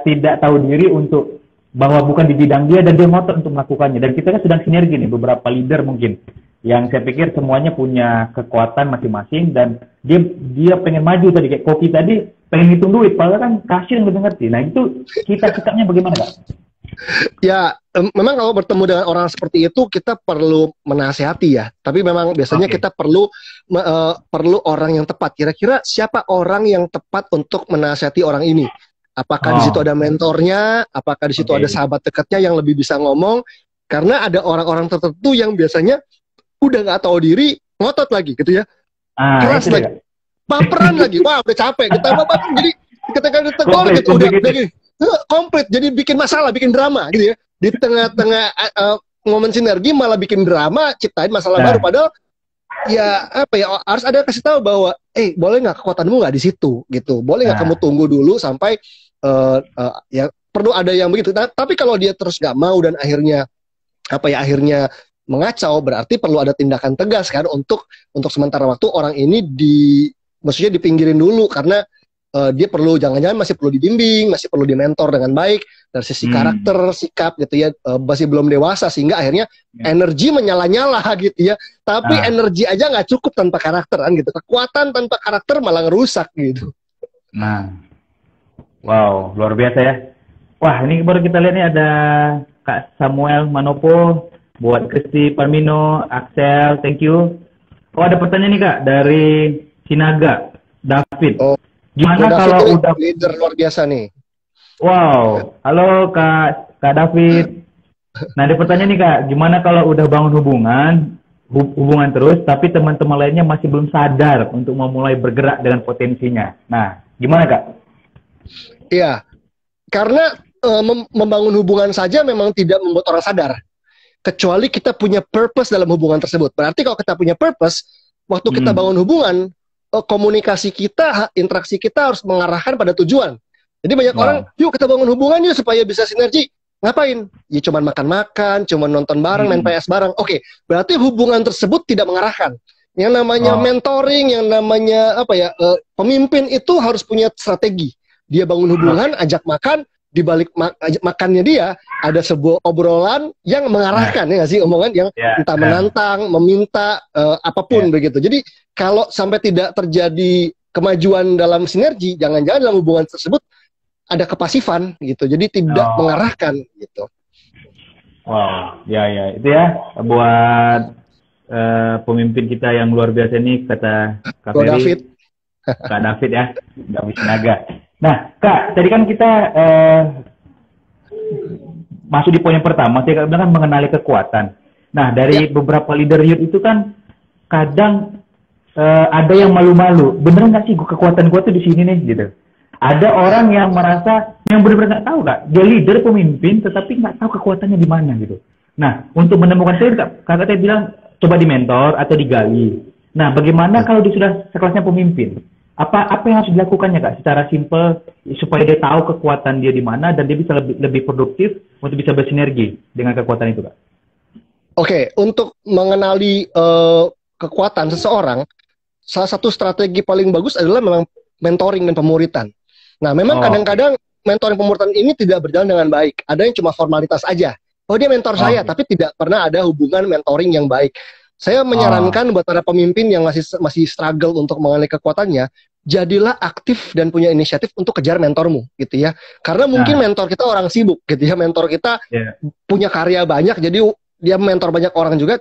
tidak tahu diri untuk bahwa bukan di bidang dia dan dia ngotot untuk melakukannya. Dan kita kan sedang sinergi nih, beberapa leader mungkin yang saya pikir semuanya punya kekuatan masing-masing dan dia pengen maju tadi kayak Koki tadi pengen hitung duit, padahal kan kasir yang lebih ngerti. Nah itu kita sikapnya bagaimana Kak? Ya, memang kalau bertemu dengan orang seperti itu kita perlu menasihati ya. Tapi memang biasanya kita perlu orang yang tepat. Kira-kira siapa orang yang tepat untuk menasihati orang ini? Apakah di situ ada mentornya? Apakah di situ ada sahabat dekatnya yang lebih bisa ngomong? Karena ada orang-orang tertentu yang biasanya udah nggak tahu diri, ngotot lagi gitu ya. Keras lagi, baperan lagi. Wah, udah capek. Kita jadi ketika ditegur gitu udah gini. Komplit, jadi bikin masalah, bikin drama gitu ya. Di tengah-tengah momen sinergi malah bikin drama, ciptain masalah baru. Padahal ya harus ada kasih tahu bahwa boleh nggak kekuatanmu nggak di situ gitu. Boleh nggak kamu tunggu dulu sampai ya perlu ada yang begitu. Tapi kalau dia terus nggak mau dan akhirnya mengacau, berarti perlu ada tindakan tegas kan untuk sementara waktu orang ini maksudnya dipinggirin dulu karena dia perlu, jangan-jangan masih perlu dibimbing, masih perlu dimentor dengan baik dari sisi karakter, sikap gitu ya, masih belum dewasa sehingga akhirnya energi menyala-nyala gitu ya. Tapi energi aja nggak cukup tanpa karakter kan gitu. Kekuatan tanpa karakter malah ngerusak gitu. Nah, wow, luar biasa ya. Wah, ini baru kita lihat nih ada Kak Samuel Manopo, buat Kristi Parmino, Axel, thank you. Oh, ada pertanyaan nih Kak dari Sinaga, David. Gimana kalau udah leader luar biasa nih? Wow, halo Kak David. Nah, ada pertanyaan nih Kak, gimana kalau udah bangun hubungan terus, tapi teman-teman lainnya masih belum sadar untuk memulai bergerak dengan potensinya. Nah, gimana Kak? Iya, karena membangun hubungan saja memang tidak membuat orang sadar. Kecuali kita punya purpose dalam hubungan tersebut. Berarti kalau kita punya purpose, waktu kita bangun hubungan, komunikasi kita, interaksi kita harus mengarahkan pada tujuan. Jadi banyak orang, yuk kita bangun hubungan yuk supaya bisa sinergi. Ngapain? Ya cuman makan-makan, cuman nonton bareng, main PS bareng. Oke, berarti hubungan tersebut tidak mengarahkan. Yang namanya mentoring, yang namanya pemimpin itu harus punya strategi. Dia bangun hubungan, ajak makan, di balik makannya dia ada sebuah obrolan yang mengarahkan, ya nggak sih, omongan yang entah menantang, meminta, apapun begitu. Jadi kalau sampai tidak terjadi kemajuan dalam sinergi, jangan-jangan dalam hubungan tersebut ada kepasifan gitu, jadi tidak mengarahkan gitu. Wow, ya itu ya buat pemimpin kita yang luar biasa ini, kata Kak Ferry, Kak David ya, David Naga. Nah, Kak, tadi kan kita masuk di poin yang pertama, saya bilang kan mengenali kekuatan. Nah, dari beberapa leader youth itu kan kadang ada yang malu-malu. Bener nggak sih kekuatan gue tuh di sini nih, gitu. Ada orang yang merasa, yang benar-benar nggak tahu Kak, dia leader, pemimpin, tetapi nggak tahu kekuatannya di mana gitu. Nah, untuk menemukan itu, Kakak tadi bilang coba di mentor atau digali. Nah, bagaimana kalau dia sudah sekelasnya pemimpin? Apa yang harus dilakukannya Kak secara simpel supaya dia tahu kekuatan dia di mana dan dia bisa lebih produktif untuk bisa bersinergi dengan kekuatan itu Kak? Oke, untuk mengenali kekuatan seseorang, salah satu strategi paling bagus adalah memang mentoring dan pemuritan. Nah, memang kadang-kadang mentoring pemuritan ini tidak berjalan dengan baik. Ada yang cuma formalitas aja. Oh, dia mentor saya, tapi tidak pernah ada hubungan mentoring yang baik. Saya menyarankan buat para pemimpin yang masih struggle untuk mengenali kekuatannya, jadilah aktif dan punya inisiatif untuk kejar mentormu, gitu ya. Karena mungkin mentor kita orang sibuk, gitu ya. Mentor kita punya karya banyak, jadi dia mentor banyak orang juga.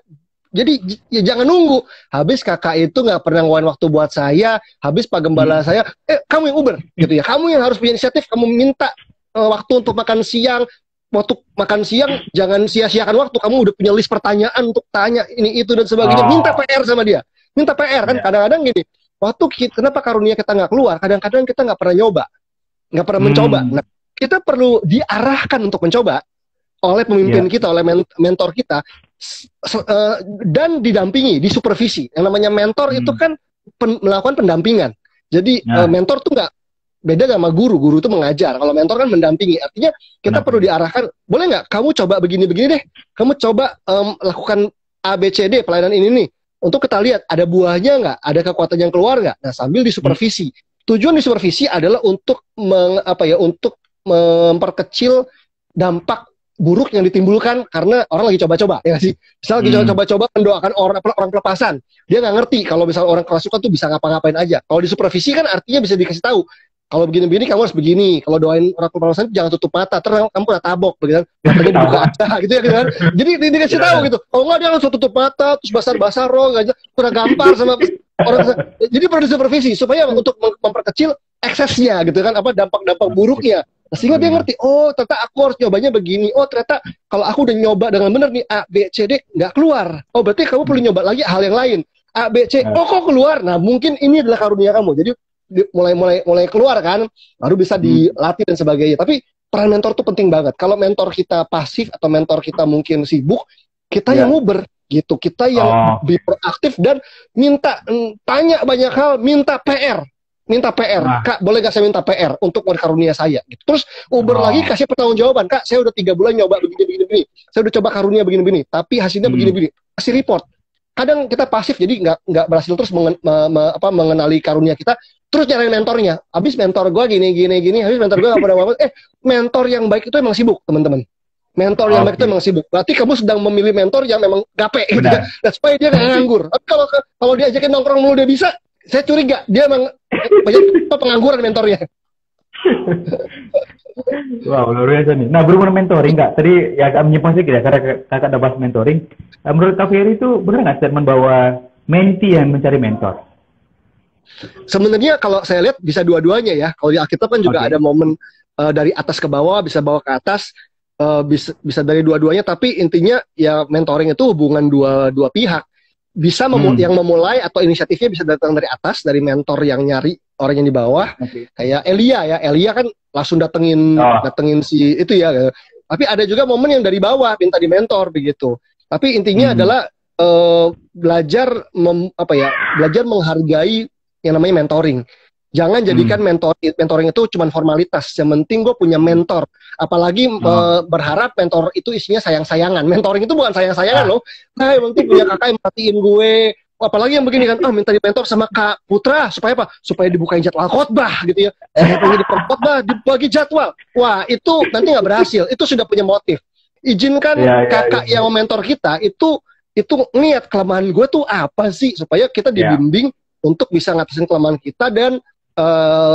Jadi ya jangan nunggu. Habis kakak itu nggak pernah ngeluarin waktu buat saya. Habis Pak Gembala saya, kamu yang Uber, gitu ya. Kamu yang harus punya inisiatif. Kamu minta waktu untuk makan siang. Waktu makan siang jangan sia-siakan waktu. Kamu udah punya list pertanyaan untuk tanya ini itu dan sebagainya. Minta PR sama dia. Minta PR kan. Kadang-kadang gini. Kenapa karunia kita nggak keluar? Kadang-kadang kita nggak pernah nyoba, nggak pernah mencoba. Nah, kita perlu diarahkan untuk mencoba oleh pemimpin kita, oleh mentor kita. Dan didampingi, disupervisi. Yang namanya mentor itu kan melakukan pendampingan. Jadi mentor tuh nggak beda sama guru. Guru itu mengajar. Kalau mentor kan mendampingi. Artinya kita perlu diarahkan. Boleh nggak kamu coba begini-begini deh. Kamu coba lakukan ABCD pelayanan ini nih. Untuk kita lihat ada buahnya nggak, ada kekuatan yang keluar nggak. Nah, sambil disupervisi. Tujuan disupervisi adalah untuk untuk memperkecil dampak buruk yang ditimbulkan karena orang lagi coba-coba, ya sih. Misal lagi coba-coba mendoakan orang pelepasan, dia nggak ngerti kalau misal orang kerasukan tuh bisa ngapa-ngapain aja. Kalau disupervisi kan artinya bisa dikasih tahu. Kalau begini-begini kamu harus begini. Kalau doain orang pelepasan jangan tutup mata, terus kamu kena tabok, begitu. Matanya dibuka aja, gitu ya kan. Jadi dikasih tahu gitu. Kalau nggak dia langsung tutup mata, terus basar-basar roh, aja, udah gampar sama orang. Jadi perlu disupervisi supaya untuk memperkecil eksesnya, gitu kan, dampak-dampak buruknya. Sehingga dia ngerti, oh ternyata aku harus nyobanya begini. Oh ternyata kalau aku udah nyoba dengan benar nih A, B, C, D nggak keluar. Oh berarti kamu perlu nyoba lagi hal yang lain. A, B, C, oh kok keluar. Nah mungkin ini adalah karunia kamu. Jadi mulai keluar kan, baru bisa dilatih dan sebagainya. Tapi peran mentor tuh penting banget. Kalau mentor kita pasif atau mentor kita mungkin sibuk, kita yang nguber gitu. Kita yang lebih proaktif dan tanya banyak hal, minta PR. Kak boleh gak saya minta PR untuk karunia saya gitu. Terus Uber lagi kasih pertanggungjawaban, Kak saya udah 3 bulan nyoba begini, saya udah coba karunia begini, tapi hasilnya begini, kasih report. Kadang kita pasif jadi nggak berhasil terus mengenali karunia kita, terus nyari mentornya. Habis mentor gue gini, habis mentor gue nggak pernah mentor yang baik itu emang sibuk teman-teman. Mentor yang baik itu emang sibuk. Berarti kamu sedang memilih mentor yang memang gape gitu ya. Nah, supaya dia nggak nganggur. Tapi kalau diajakin nongkrong mulu dia bisa, saya curiga dia emang banyak pengangguran mentornya. Wow, luar biasa nih. Nah, berhubungan mentoring nggak? Tadi ya agak menyimpang sedikit ya, karena kakak udah bahas mentoring. Menurut Kak Ferry itu benar nggak statement bahwa mentee yang mencari mentor? Sebenarnya kalau saya lihat bisa dua-duanya ya. Kalau di Alkitab kan juga ada momen dari atas ke bawah, bisa bawa ke atas, bisa dari dua-duanya. Tapi intinya ya mentoring itu hubungan dua pihak. Bisa yang memulai atau inisiatifnya bisa datang dari atas, dari mentor yang nyari orang yang di bawah. Kayak Elia ya, Elia kan langsung datengin si itu ya. Tapi ada juga momen yang dari bawah minta di mentor begitu. Tapi intinya adalah belajar menghargai yang namanya mentoring. Jangan jadikan mentoring itu cuma formalitas. Yang penting gue punya mentor. Apalagi berharap mentor itu isinya sayang-sayangan. Mentoring itu bukan sayang-sayangan loh. Nah, yang penting punya kakak yang perhatiin gue. Apalagi yang begini kan, minta di mentor sama Kak Putra supaya apa? Supaya dibukain jadwal khotbah gitu ya. Saya pengen di khotbah dibagi jadwal. Wah, itu nanti nggak berhasil. Itu sudah punya motif. Izinkan kakak yang mementor kita itu niat kelemahan gue tuh apa sih, supaya kita dibimbing untuk bisa ngatasin kelemahan kita dan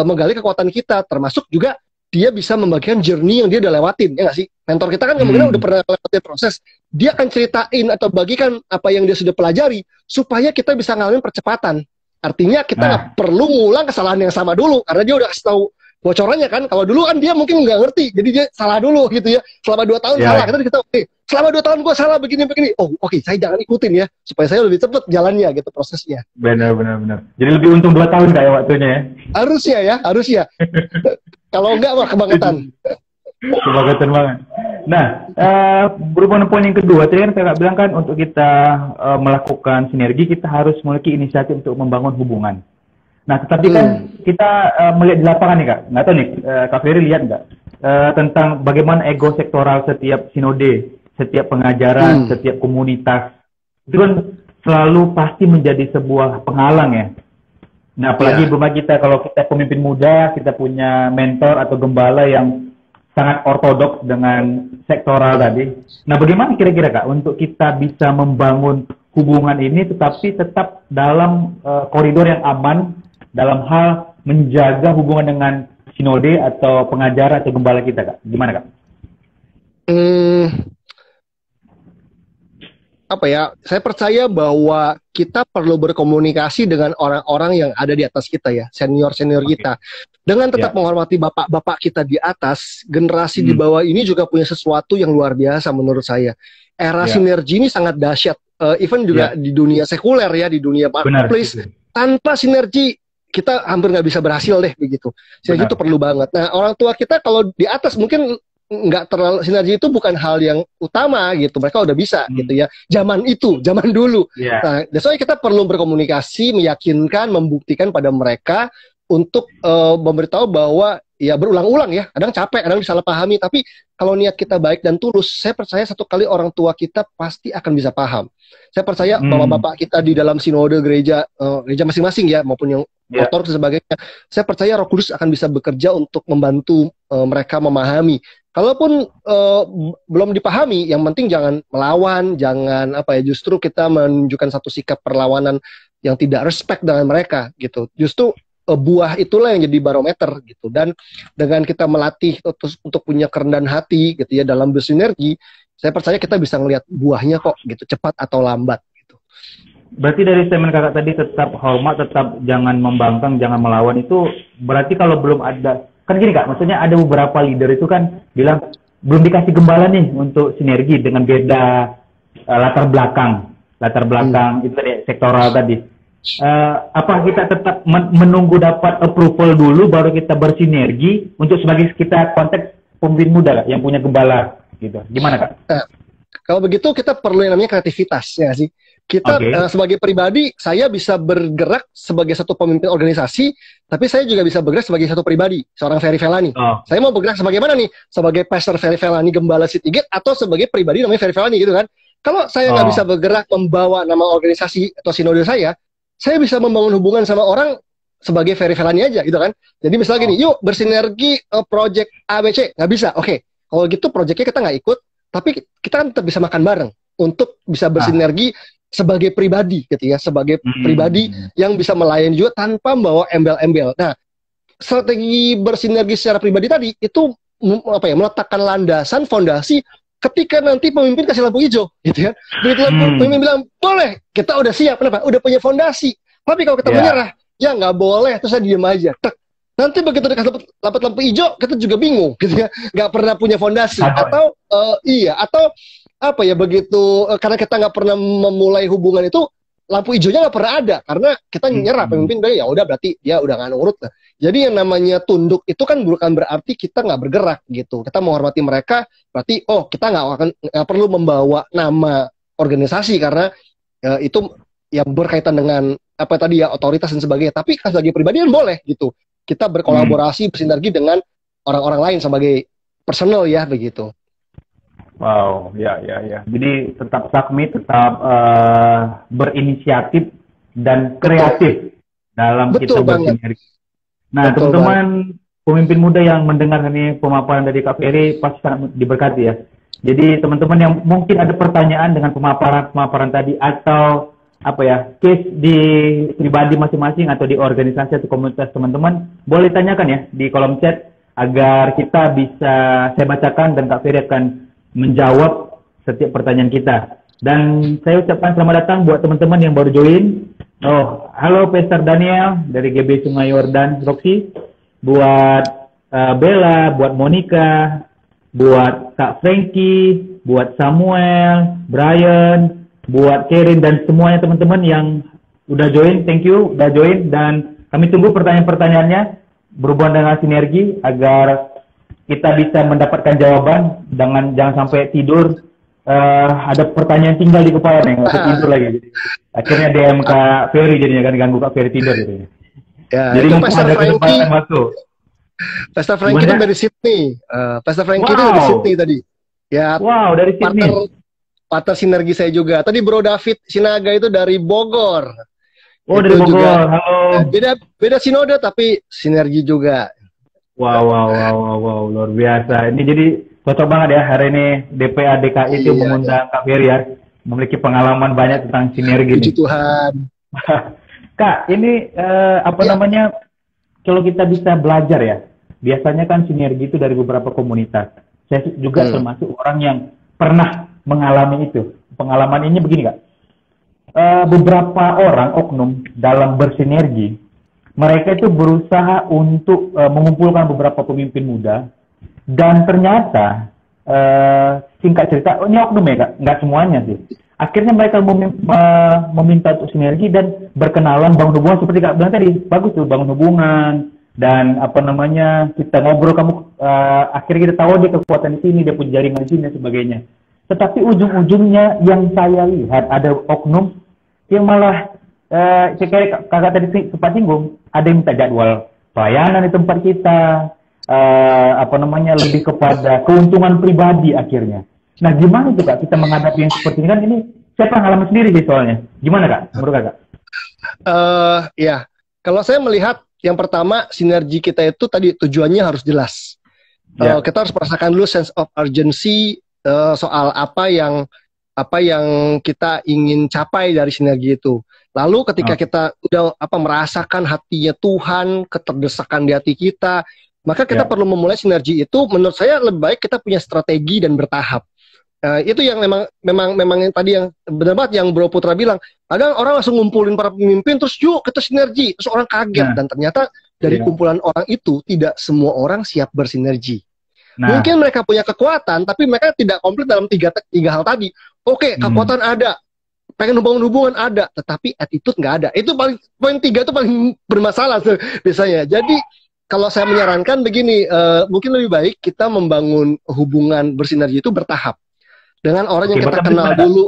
menggali kekuatan kita, termasuk juga dia bisa membagikan journey yang dia udah lewatin, ya nggak sih? Mentor kita kan kemungkinan udah pernah lewatin proses, dia akan ceritain atau bagikan apa yang dia sudah pelajari supaya kita bisa ngalamin percepatan. Artinya kita nggak perlu ngulang kesalahan yang sama dulu, karena dia udah kasih tahu bocorannya kan. Kalau dulu kan dia mungkin nggak ngerti, jadi dia salah dulu gitu ya. Selama 2 tahun salah, kita oke, selama 2 tahun gue salah begini. Oh oke, saya jangan ikutin ya, supaya saya lebih cepat jalannya gitu prosesnya. Benar. Jadi lebih untung 2 tahun kayak waktunya ya. Harusnya. Kalau enggak mah kebangetan. Kebangetan banget. Nah, berhubungan poin yang kedua, tadi kan saya bilang kan untuk kita melakukan sinergi kita harus memiliki inisiatif untuk membangun hubungan. Nah, tetapi kan kita melihat di lapangan nih Kak, nggak tahu nih Kak Ferry lihat nggak tentang bagaimana ego sektoral setiap sinode, setiap pengajaran, setiap komunitas itu kan selalu pasti menjadi sebuah penghalang ya. Nah, apalagi rumah kita kalau kita pemimpin muda, kita punya mentor atau gembala yang sangat ortodoks dengan sektoral tadi. Nah, bagaimana kira-kira Kak untuk kita bisa membangun hubungan ini tetapi tetap dalam koridor yang aman dalam hal menjaga hubungan dengan sinode atau pengajar atau gembala kita Kak? Gimana Kak? Saya percaya bahwa kita perlu berkomunikasi dengan orang-orang yang ada di atas kita ya, senior-senior kita. Dengan tetap menghormati bapak-bapak kita di atas, generasi di bawah ini juga punya sesuatu yang luar biasa menurut saya. Era sinergi ini sangat dahsyat. Even juga di dunia sekuler ya, di dunia marketplace. Tanpa sinergi, kita hampir nggak bisa berhasil deh begitu. Sinergi itu perlu banget. Nah, orang tua kita kalau di atas mungkin nggak terlalu, sinergi itu bukan hal yang utama gitu, mereka udah bisa gitu ya, zaman dulu. Nah, soalnya kita perlu berkomunikasi, meyakinkan, membuktikan pada mereka untuk memberitahu bahwa ya berulang-ulang ya, kadang capek, kadang disalah pahami, tapi kalau niat kita baik dan tulus, saya percaya satu kali orang tua kita pasti akan bisa paham. Saya percaya bahwa bapak kita di dalam sinode gereja masing-masing ya, maupun yang motor dan sebagainya, saya percaya Roh Kudus akan bisa bekerja untuk membantu mereka memahami. Kalaupun belum dipahami, yang penting jangan melawan, jangan justru kita menunjukkan satu sikap perlawanan yang tidak respect dengan mereka gitu. Justru buah itulah yang jadi barometer gitu. Dan dengan kita melatih untuk punya kerendahan hati gitu ya dalam bersinergi, saya percaya kita bisa ngelihat buahnya kok gitu, cepat atau lambat gitu. Berarti dari statement kakak tadi tetap hormat, tetap jangan membangkang, jangan melawan, itu berarti kalau belum ada, kan gini Kak, maksudnya ada beberapa leader itu kan bilang belum dikasih gembala nih untuk sinergi dengan beda latar belakang itu tadi sektoral tadi. Apa kita tetap menunggu dapat approval dulu baru kita bersinergi untuk sebagai kita konteks pemimpin muda Kak, yang punya gembala gitu. Gimana Kak? Kalau begitu kita perlu yang namanya kreativitas ya sih. Kita sebagai pribadi, saya bisa bergerak sebagai satu pemimpin organisasi, tapi saya juga bisa bergerak sebagai satu pribadi, seorang Ferry Felani. Saya mau bergerak sebagai mana nih? Sebagai pastor Ferry Felani, gembala Citygate, atau sebagai pribadi namanya Ferry Felani gitu kan? Kalau saya nggak bisa bergerak membawa nama organisasi atau sinode saya bisa membangun hubungan sama orang sebagai Ferry Felani aja gitu kan? Jadi misalnya gini, yuk bersinergi project ABC, nggak bisa, oke. Kalau gitu projectnya kita nggak ikut, tapi kita kan tetap bisa makan bareng untuk bisa bersinergi sebagai pribadi gitu ya, sebagai pribadi yang bisa melayani juga tanpa membawa embel-embel. Nah, strategi bersinergi secara pribadi tadi itu meletakkan landasan fondasi ketika nanti pemimpin kasih lampu hijau gitu ya. Begitu pemimpin bilang boleh, kita udah siap, kenapa? Udah punya fondasi. Tapi kalau kita menyerah, ya nggak boleh, terus saya diem aja. Tek. Nanti begitu dapat lampu hijau, kita juga bingung, gitu ya, nggak pernah punya fondasi. Atau atau apa ya, begitu karena kita nggak pernah memulai hubungan itu, lampu hijaunya nggak pernah ada karena kita nyerah, pemimpin udah ya udah berarti dia udah nggak nurut. Nah, jadi yang namanya tunduk itu kan bukan berarti kita nggak bergerak gitu. Kita menghormati mereka, berarti kita nggak perlu membawa nama organisasi karena itu yang berkaitan dengan apa tadi ya, otoritas dan sebagainya. Tapi sebagai pribadi kan boleh gitu. Kita berkolaborasi, bersinergi dengan orang-orang lain sebagai personal ya, begitu. Wow, ya. Jadi tetap submit, tetap berinisiatif dan kreatif dalam kita bersinergi. Nah, teman-teman pemimpin muda yang mendengar ini pemaparan dari Kak Ferry pasti sangat diberkati ya. Jadi teman-teman yang mungkin ada pertanyaan dengan pemaparan tadi, atau apa ya, case di pribadi masing-masing atau di organisasi atau komunitas teman-teman, boleh tanyakan ya di kolom chat agar kita bisa saya bacakan dan Kak Ferry akan menjawab setiap pertanyaan kita. Dan saya ucapkan selamat datang buat teman-teman yang baru join. Halo Pastor Daniel dari GB Sungai Yordan Roxy, buat Bella, buat Monica, buat Kak Frankie, buat Samuel, Brian, buat Karen dan semuanya teman-teman yang udah join, thank you udah join, dan kami tunggu pertanyaan-pertanyaannya berhubungan dengan sinergi agar kita bisa mendapatkan jawaban. Jangan sampai tidur ada pertanyaan tinggal di kepala nih, nggak bisa tidur lagi. Jadi, akhirnya DM Kak Ferry jadinya kan, ganggu Kak Ferry tidur gitu. Ya, jadi mungkin ada kesempatan masuk. Pastor Frankie itu dari Sydney. Pastor Frankie itu dari Sydney tadi. Ya. Wow, dari Sydney. Partner sinergi saya juga. Tadi Bro David Sinaga itu dari Bogor. Oh, dari Bogor. Juga, halo. Beda sinode tapi sinergi juga. Wow, luar biasa. Ini jadi cocok banget ya hari ini DPA DKI itu mengundang Kak Ferry ya. Memiliki pengalaman banyak tentang sinergi. Puji Tuhan. Kak, ini namanya, kalau kita bisa belajar ya, biasanya kan sinergi itu dari beberapa komunitas. Saya juga termasuk orang yang pernah mengalami itu. Pengalaman ini begini Kak, beberapa orang oknum dalam bersinergi, mereka itu berusaha untuk mengumpulkan beberapa pemimpin muda, dan ternyata singkat cerita, ini oknum ya Kak, nggak semuanya sih. Akhirnya mereka meminta untuk sinergi dan berkenalan, bangun hubungan seperti Kak bilang tadi, bagus tuh bangun hubungan, dan kita ngobrol, akhirnya kita tahu dia kekuatan di sini, dia punya jaringan di sini dan sebagainya. Tetapi ujung-ujungnya yang saya lihat ada oknum yang malah kayak kakak tadi sempat singgung, ada yang minta jadwal pelayanan di tempat kita, lebih kepada keuntungan pribadi akhirnya. Nah, gimana tuh Kak kita menghadapi yang seperti ini? Kan ini saya pengalaman sendiri sih soalnya. Gimana Kak menurut Kakak? Ya, kalau saya melihat yang pertama, sinergi kita itu tadi tujuannya harus jelas. Kita harus merasakan dulu sense of urgency soal apa yang kita ingin capai dari sinergi itu. Lalu ketika kita udah merasakan hatinya Tuhan, keterdesakan di hati kita, maka kita perlu memulai sinergi itu. Menurut saya lebih baik kita punya strategi dan bertahap. Itu yang memang yang tadi yang benar banget yang Bro Putra bilang. Ada orang langsung ngumpulin para pemimpin terus yuk kita sinergi, terus orang kaget, dan ternyata dari kumpulan orang itu tidak semua orang siap bersinergi. Mungkin mereka punya kekuatan, tapi mereka tidak komplit dalam tiga hal tadi. Oke, kekuatan ada, pengen membangun hubungan ada, tetapi attitude nggak ada. Itu poin 3 itu paling bermasalah biasanya. Jadi kalau saya menyarankan begini, mungkin lebih baik kita membangun hubungan bersinergi itu bertahap dengan orang yang kita kenal dulu.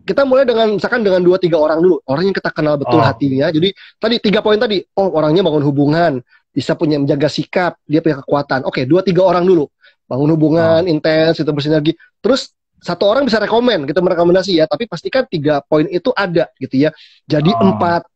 Kita mulai dengan misalkan dengan 2-3 orang dulu, orang yang kita kenal betul hatinya. Jadi tadi 3 poin tadi, orangnya bangun hubungan, bisa menjaga sikap, dia punya kekuatan. Oke, 2-3 orang dulu. Bangun hubungan, intens, itu bersinergi. Terus 1 orang bisa rekomen, kita merekomendasi ya, tapi pastikan 3 poin itu ada gitu ya. Jadi 4.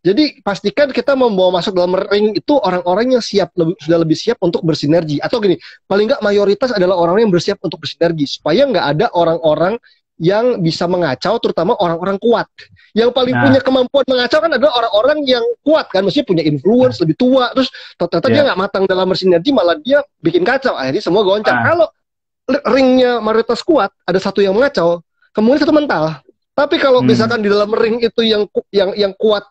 Jadi pastikan kita membawa masuk dalam ring itu orang-orang yang sudah lebih siap untuk bersinergi. Atau gini, paling nggak mayoritas adalah orang yang bersiap untuk bersinergi. Supaya nggak ada orang-orang yang bisa mengacau, terutama orang-orang kuat. Yang paling punya kemampuan mengacau kan adalah orang-orang yang kuat kan, mesti punya influence, lebih tua, terus ternyata dia nggak matang dalam bersinergi, malah dia bikin kacau, akhirnya semua goncang. Kalau ringnya mayoritas kuat, ada satu yang mengacau, kemudian satu mental. Tapi kalau misalkan di dalam ring itu yang kuat,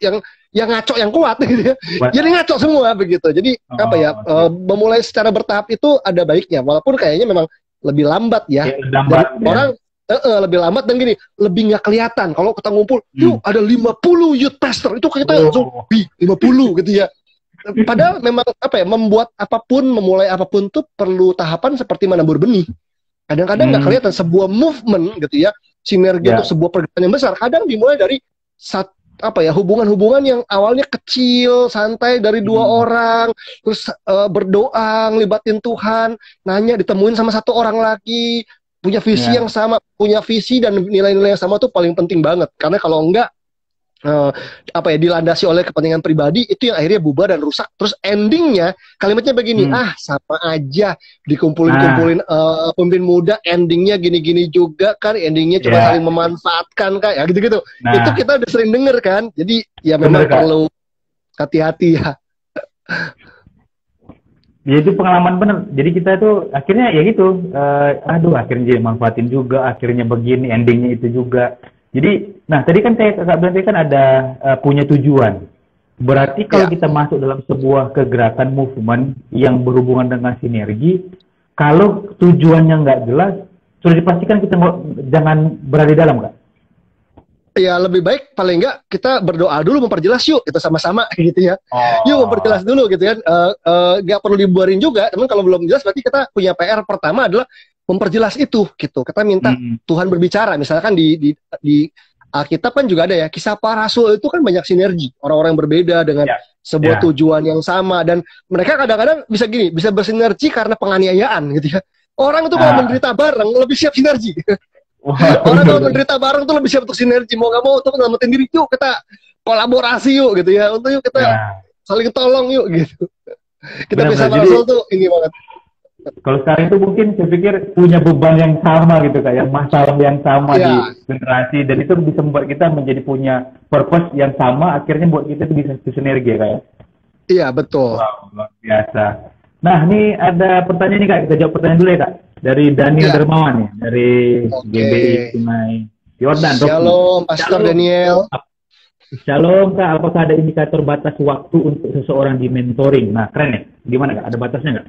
yang ngaco yang kuat gitu ya. Jadi ngaco semua begitu. Jadi apa ya, memulai secara bertahap itu ada baiknya, walaupun kayaknya memang lebih lambat ya. Dan orang lebih lambat dan gini, lebih nggak kelihatan. Kalau kita ngumpul, yuk ada 50 youth pastor, itu kita langsung 50 gitu ya. Padahal memang apa ya, membuat apapun, memulai apapun tuh perlu tahapan seperti menabur benih. Kadang-kadang nggak kelihatan sebuah movement gitu ya, sinergi untuk sebuah pergerakan yang besar. Kadang dimulai dari hubungan-hubungan yang awalnya kecil, santai dari 2 orang, terus berdoa, ngelibatin Tuhan, nanya, ditemuin sama 1 orang lagi, punya visi yang sama, punya visi dan nilai-nilai yang sama tuh paling penting banget. Karena kalau enggak dilandasi oleh kepentingan pribadi, itu yang akhirnya bubar dan rusak. Terus endingnya kalimatnya begini, sama aja dikumpulin pemimpin muda, endingnya gini-gini juga kan, endingnya cuma saling memanfaatkan kan, ya gitu-gitu. Itu kita udah sering denger kan. Jadi ya memang perlu hati-hati ya. Ya itu pengalaman bener. Jadi kita tuh akhirnya ya gitu, akhirnya manfaatin juga, akhirnya begini, endingnya itu juga. Jadi, nah tadi kan Kak bilang kan ada punya tujuan. Berarti kalau kita masuk dalam sebuah kegerakan movement yang berhubungan dengan sinergi, kalau tujuannya nggak jelas, sudah dipastikan kita jangan berada di dalam, Kak? Ya lebih baik paling nggak kita berdoa dulu, memperjelas yuk, kita sama-sama gitu ya. Yuk memperjelas dulu gitu kan. Nggak perlu dibuarin juga, teman kalau belum jelas berarti kita punya PR pertama adalah memperjelas itu gitu. Kita minta Tuhan berbicara. Misalkan di Alkitab kan juga ada ya, kisah para rasul itu kan banyak sinergi, orang-orang yang berbeda dengan sebuah tujuan yang sama, dan mereka kadang-kadang bisa bersinergi karena penganiayaan gitu ya. Orang itu kalau menderita bareng lebih siap sinergi. Orang kalau menderita bareng tuh lebih siap untuk sinergi, mau nggak mau untuk nyelamatin diri, yuk kita kolaborasi yuk gitu ya, untuk yuk kita saling tolong yuk gitu. Kita bisa rasul tuh ini banget. Kalau sekarang itu mungkin saya pikir punya beban yang sama gitu kayak masalah yang sama di generasi, dan itu bisa membuat kita menjadi punya purpose yang sama, akhirnya buat kita bisa sinergi kayak. Iya betul. Wow, luar biasa. Nah ini ada pertanyaan nih Kak, kita jawab pertanyaan dulu ya Kak, dari Daniel Dermawan nih, dari GBI Sungai Yordan. Shalom Pastor Daniel. Shalom Kak, apakah ada indikator batas waktu untuk seseorang di mentoring? Nah keren ya, gimana Kak, ada batasnya nggak?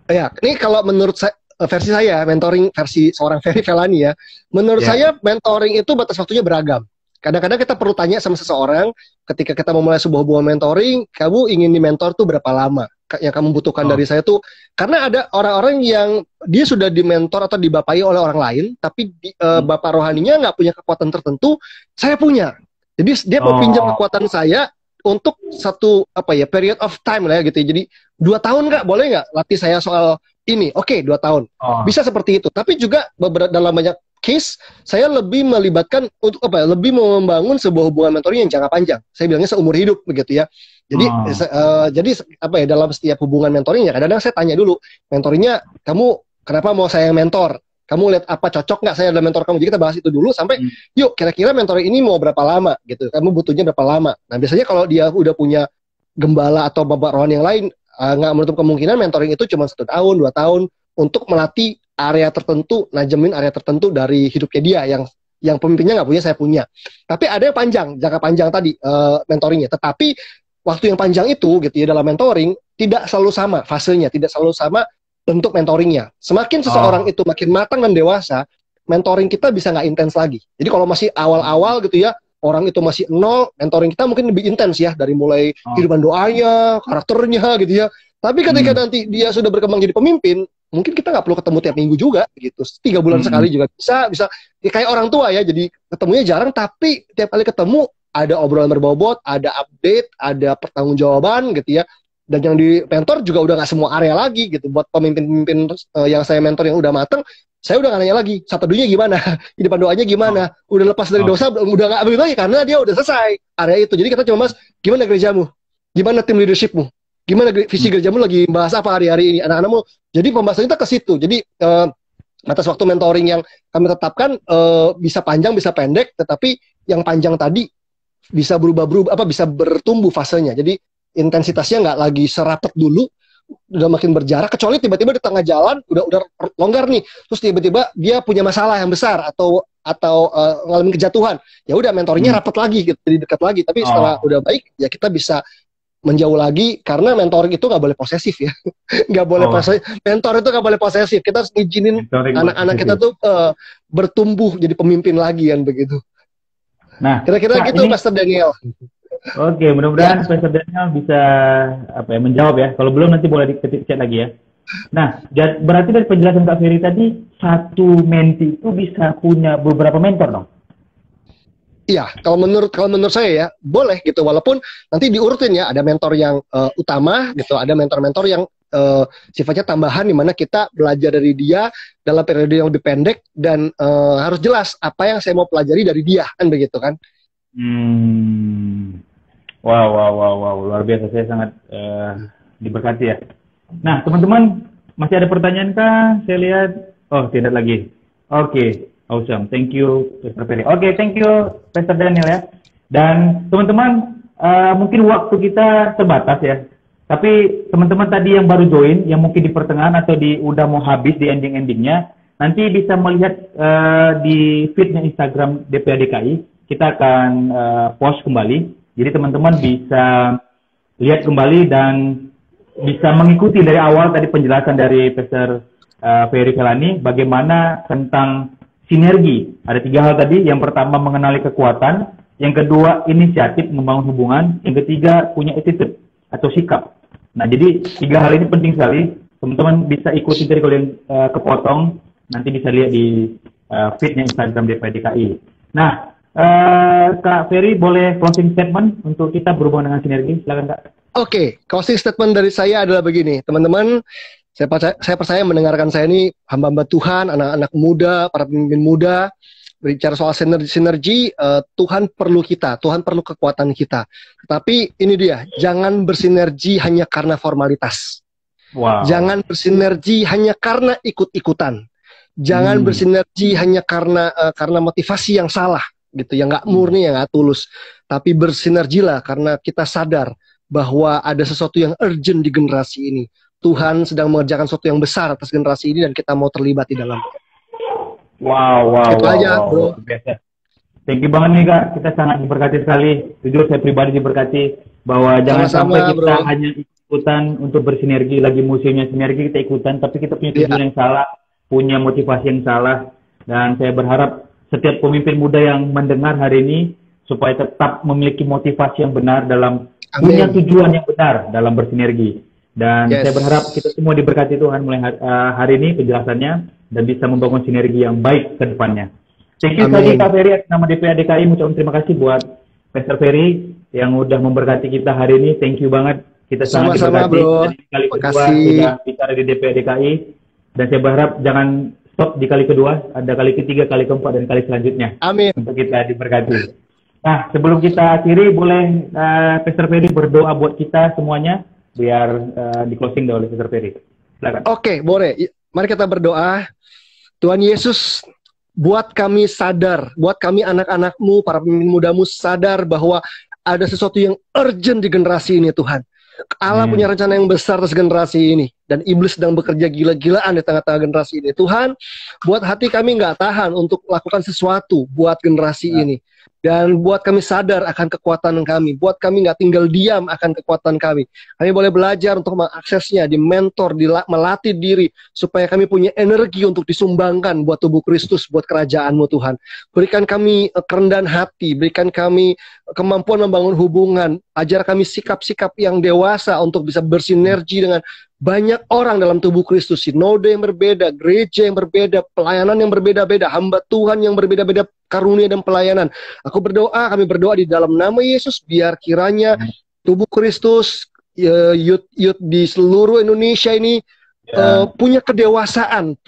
Ya, ini kalau menurut versi saya, mentoring versi seorang Ferry Felani ya, menurut saya mentoring itu batas waktunya beragam. Kadang-kadang kita perlu tanya sama seseorang, ketika kita memulai sebuah hubungan mentoring, kamu ingin di-mentor tuh berapa lama? Yang kamu butuhkan dari saya tuh, karena ada orang-orang yang dia sudah di-mentor atau dibapai oleh orang lain, tapi bapak rohaninya nggak punya kekuatan tertentu, saya punya. Jadi dia mau pinjam kekuatan saya untuk satu period of time lah ya gitu. Jadi 2 tahun nggak, boleh nggak latih saya soal ini? Oke, 2 tahun. Bisa seperti itu. Tapi juga dalam banyak case saya lebih melibatkan untuk lebih membangun sebuah hubungan mentoring yang jangka panjang. Saya bilangnya seumur hidup begitu ya. Jadi dalam setiap hubungan mentoring ya kadang-kadang saya tanya dulu, mentoringnya kamu kenapa mau saya yang mentor? Kamu lihat apa cocok nggak saya adalah mentor kamu? Jadi kita bahas itu dulu sampai yuk kira-kira mentoring ini mau berapa lama gitu. Kamu butuhnya berapa lama? Nah biasanya kalau dia udah punya gembala atau bapak rohani yang lain, nggak menutup kemungkinan mentoring itu cuma 1 tahun, 2 tahun untuk melatih area tertentu, najemin area tertentu dari hidupnya dia yang pemimpinnya nggak punya, saya punya. Tapi ada yang panjang, jangka panjang tadi mentoringnya. Tetapi waktu yang panjang itu gitu ya dalam mentoring tidak selalu sama fasenya, tidak selalu sama bentuk mentoringnya. Semakin seseorang itu makin matang dan dewasa, mentoring kita bisa nggak intens lagi. Jadi kalau masih awal-awal gitu ya, orang itu masih nol, mentoring kita mungkin lebih intens ya, dari mulai kehidupan doanya, karakternya gitu ya. Tapi ketika nanti dia sudah berkembang jadi pemimpin, mungkin kita nggak perlu ketemu tiap minggu juga gitu. 3 bulan sekali juga bisa ya, kayak orang tua ya, jadi ketemunya jarang, tapi tiap kali ketemu ada obrolan berbobot, ada update, ada pertanggungjawaban gitu ya. Dan yang di mentor juga udah nggak semua area lagi gitu. Buat pemimpin-pemimpin yang saya mentor yang udah mateng, saya udah nggak nanya lagi satu dunia gimana, hidupan doanya gimana, udah lepas dari dosa, udah nggak begitu lagi karena dia udah selesai area itu. Jadi kita cuma bahas gimana gerejamu, gimana tim leadershipmu, gimana visi gerejamu lagi bahas apa hari-hari ini anak-anakmu. Jadi pembahasan kita ke situ. Jadi batas waktu mentoring yang kami tetapkan bisa panjang bisa pendek, tetapi yang panjang tadi bisa berubah-berubah bisa bertumbuh fasenya. Jadi intensitasnya nggak lagi serapet dulu, udah makin berjarak, kecuali tiba-tiba di tengah jalan udah longgar nih, terus tiba-tiba dia punya masalah yang besar atau atau ngalamin kejatuhan, ya udah mentornya rapat lagi gitu, jadi dekat lagi. Tapi setelah udah baik ya kita bisa menjauh lagi, karena mentor itu nggak boleh posesif ya. Nggak boleh posesif. Mentor itu nggak boleh posesif. Kita harus ngizinin anak-anak kita tuh bertumbuh jadi pemimpin lagi kan begitu. Nah, kira-kira gitu Pastor Daniel. Oke, mudah-mudahan Pastor Daniel bisa menjawab ya. Kalau belum nanti boleh diketik chat lagi ya. Nah, berarti dari penjelasan Kak Ferry tadi, satu menti itu bisa punya beberapa mentor dong? Iya, kalau menurut saya ya boleh gitu, walaupun nanti diurutin ya, ada mentor yang utama gitu, ada mentor-mentor yang sifatnya tambahan, di mana kita belajar dari dia dalam periode yang lebih pendek, dan harus jelas apa yang saya mau pelajari dari dia, kan begitu kan? Wow, luar biasa, saya sangat diberkati ya. Nah, teman-teman, masih ada pertanyaan kah? Saya lihat, tidak lagi. Oke, awesome, thank you Pastor Ferry. Oke, thank you Pastor Daniel ya. Dan teman-teman, mungkin waktu kita terbatas ya. Tapi teman-teman tadi yang baru join, yang mungkin di pertengahan atau udah mau habis di ending-endingnya, nanti bisa melihat di feednya Instagram DPADKI, kita akan post kembali. Jadi teman-teman bisa lihat kembali dan bisa mengikuti dari awal tadi penjelasan dari Pastor Ferry Kelani, bagaimana tentang sinergi. Ada 3 hal tadi. Yang pertama, mengenali kekuatan. Yang kedua, inisiatif membangun hubungan. Yang ketiga, punya attitude atau sikap. Nah, jadi 3 hal ini penting sekali. Teman-teman bisa ikuti dari kalau yang kepotong, nanti bisa lihat di feednya Instagram DPDKI. Nah, Kak Ferry boleh closing statement untuk kita berhubungan dengan sinergi? Silakan Kak. Oke, closing statement dari saya adalah begini, teman-teman. Saya percaya mendengarkan saya ini hamba-hamba Tuhan, anak-anak muda, para pemimpin muda, berbicara soal sinergi, Tuhan perlu kita, Tuhan perlu kekuatan kita. Tapi ini dia, jangan bersinergi hanya karena formalitas. Wow. Jangan bersinergi hanya karena ikut-ikutan. Jangan bersinergi hanya karena motivasi yang salah, gitu, yang nggak murni, yang nggak tulus. Tapi bersinergilah karena kita sadar bahwa ada sesuatu yang urgent di generasi ini. Tuhan sedang mengerjakan sesuatu yang besar atas generasi ini, dan kita mau terlibat di dalamnya. Wow. Itu aja, bro. Biasa. Thank you banget nih Kak, kita sangat diberkati sekali. Jujur saya pribadi diberkati bahwa jangan sampai kita hanya ikutan untuk bersinergi, lagi musimnya sinergi kita ikutan, tapi kita punya tujuan yang salah, punya motivasi yang salah. Dan saya berharap setiap pemimpin muda yang mendengar hari ini supaya tetap memiliki motivasi yang benar dalam punya tujuan yang benar dalam bersinergi. Dan saya berharap kita semua diberkati Tuhan mulai hari ini penjelasannya, dan bisa membangun sinergi yang baik ke depannya. Thank you sekali Kak Ferry, atas nama DPADKI mengucapkan terima kasih buat Pastor Ferry yang udah memberkati kita hari ini. Thank you banget. Kita sangat diberkati. Kali kedua sudah bicara di DPADKI, dan saya berharap jangan stop di kali kedua, ada kali ketiga, kali keempat, dan kali selanjutnya. Amin. Untuk kita diberkati. Nah, sebelum kita akhiri, boleh Pastor Ferry berdoa buat kita semuanya, biar di closing oleh Pastor Ferry. Silakan. Oke, boleh. Mari kita berdoa. Tuhan Yesus, buat kami sadar, buat kami anak-anak-Mu, para pemimpin muda-Mu sadar bahwa ada sesuatu yang urgent di generasi ini, Tuhan. Allah punya rencana yang besar atas generasi ini, dan iblis sedang bekerja gila-gilaan di tengah-tengah generasi ini. Tuhan, buat hati kami nggak tahan untuk melakukan sesuatu buat generasi ini. Dan buat kami sadar akan kekuatan kami. Buat kami nggak tinggal diam akan kekuatan kami. Kami boleh belajar untuk mengaksesnya, di mentor, melatih diri, supaya kami punya energi untuk disumbangkan buat tubuh Kristus, buat kerajaan-Mu Tuhan. Berikan kami kerendahan hati, berikan kami kemampuan membangun hubungan, ajar kami sikap-sikap yang dewasa untuk bisa bersinergi dengan banyak orang dalam tubuh Kristus, sinode yang berbeda, gereja yang berbeda, pelayanan yang berbeda-beda, hamba Tuhan yang berbeda-beda karunia dan pelayanan. Aku berdoa, kami berdoa di dalam nama Yesus, biar kiranya tubuh Kristus, youth di seluruh Indonesia ini punya kedewasaan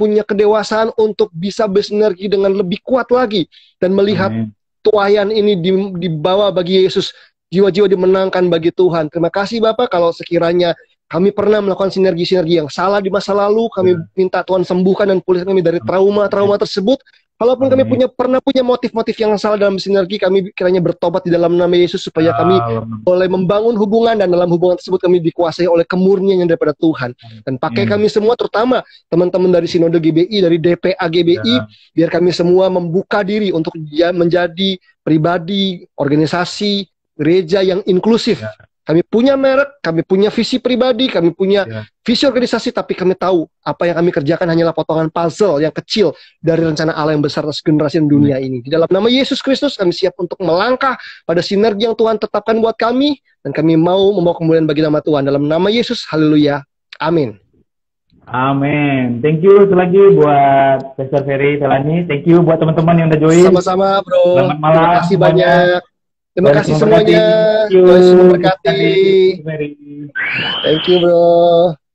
untuk bisa bersinergi dengan lebih kuat lagi, dan melihat tuayan ini dibawa bagi Yesus, jiwa-jiwa dimenangkan bagi Tuhan. Terima kasih Bapak, kalau sekiranya kami pernah melakukan sinergi-sinergi yang salah di masa lalu, kami minta Tuhan sembuhkan dan pulihkan kami dari trauma-trauma tersebut. Kalaupun kami Amin. pernah punya motif-motif yang salah dalam sinergi, kami kiranya bertobat di dalam nama Yesus supaya kami boleh membangun hubungan, dan dalam hubungan tersebut kami dikuasai oleh kemurnian yang daripada Tuhan. Dan pakai kami semua, terutama teman-teman dari Sinode GBI, dari DPA GBI, biar kami semua membuka diri untuk menjadi pribadi, organisasi, gereja yang inklusif. Kami punya merek, kami punya visi pribadi, kami punya visi organisasi, tapi kami tahu apa yang kami kerjakan hanyalah potongan puzzle yang kecil dari rencana Allah yang besar atas generasi dunia ini. Di dalam nama Yesus Kristus, kami siap untuk melangkah pada sinergi yang Tuhan tetapkan buat kami, dan kami mau membawa kemuliaan bagi nama Tuhan. Dalam nama Yesus, haleluya. Amin. Amin. Thank you lagi buat Pastor Ferry Telani. Thank you buat teman-teman yang udah join. Sama-sama, bro. Selamat malam. Terima kasih banyak. Terima kasih Tuhan semuanya. memberkati. Tuhan Yesus memberkati. Thank you, Ferry. Thank you, bro.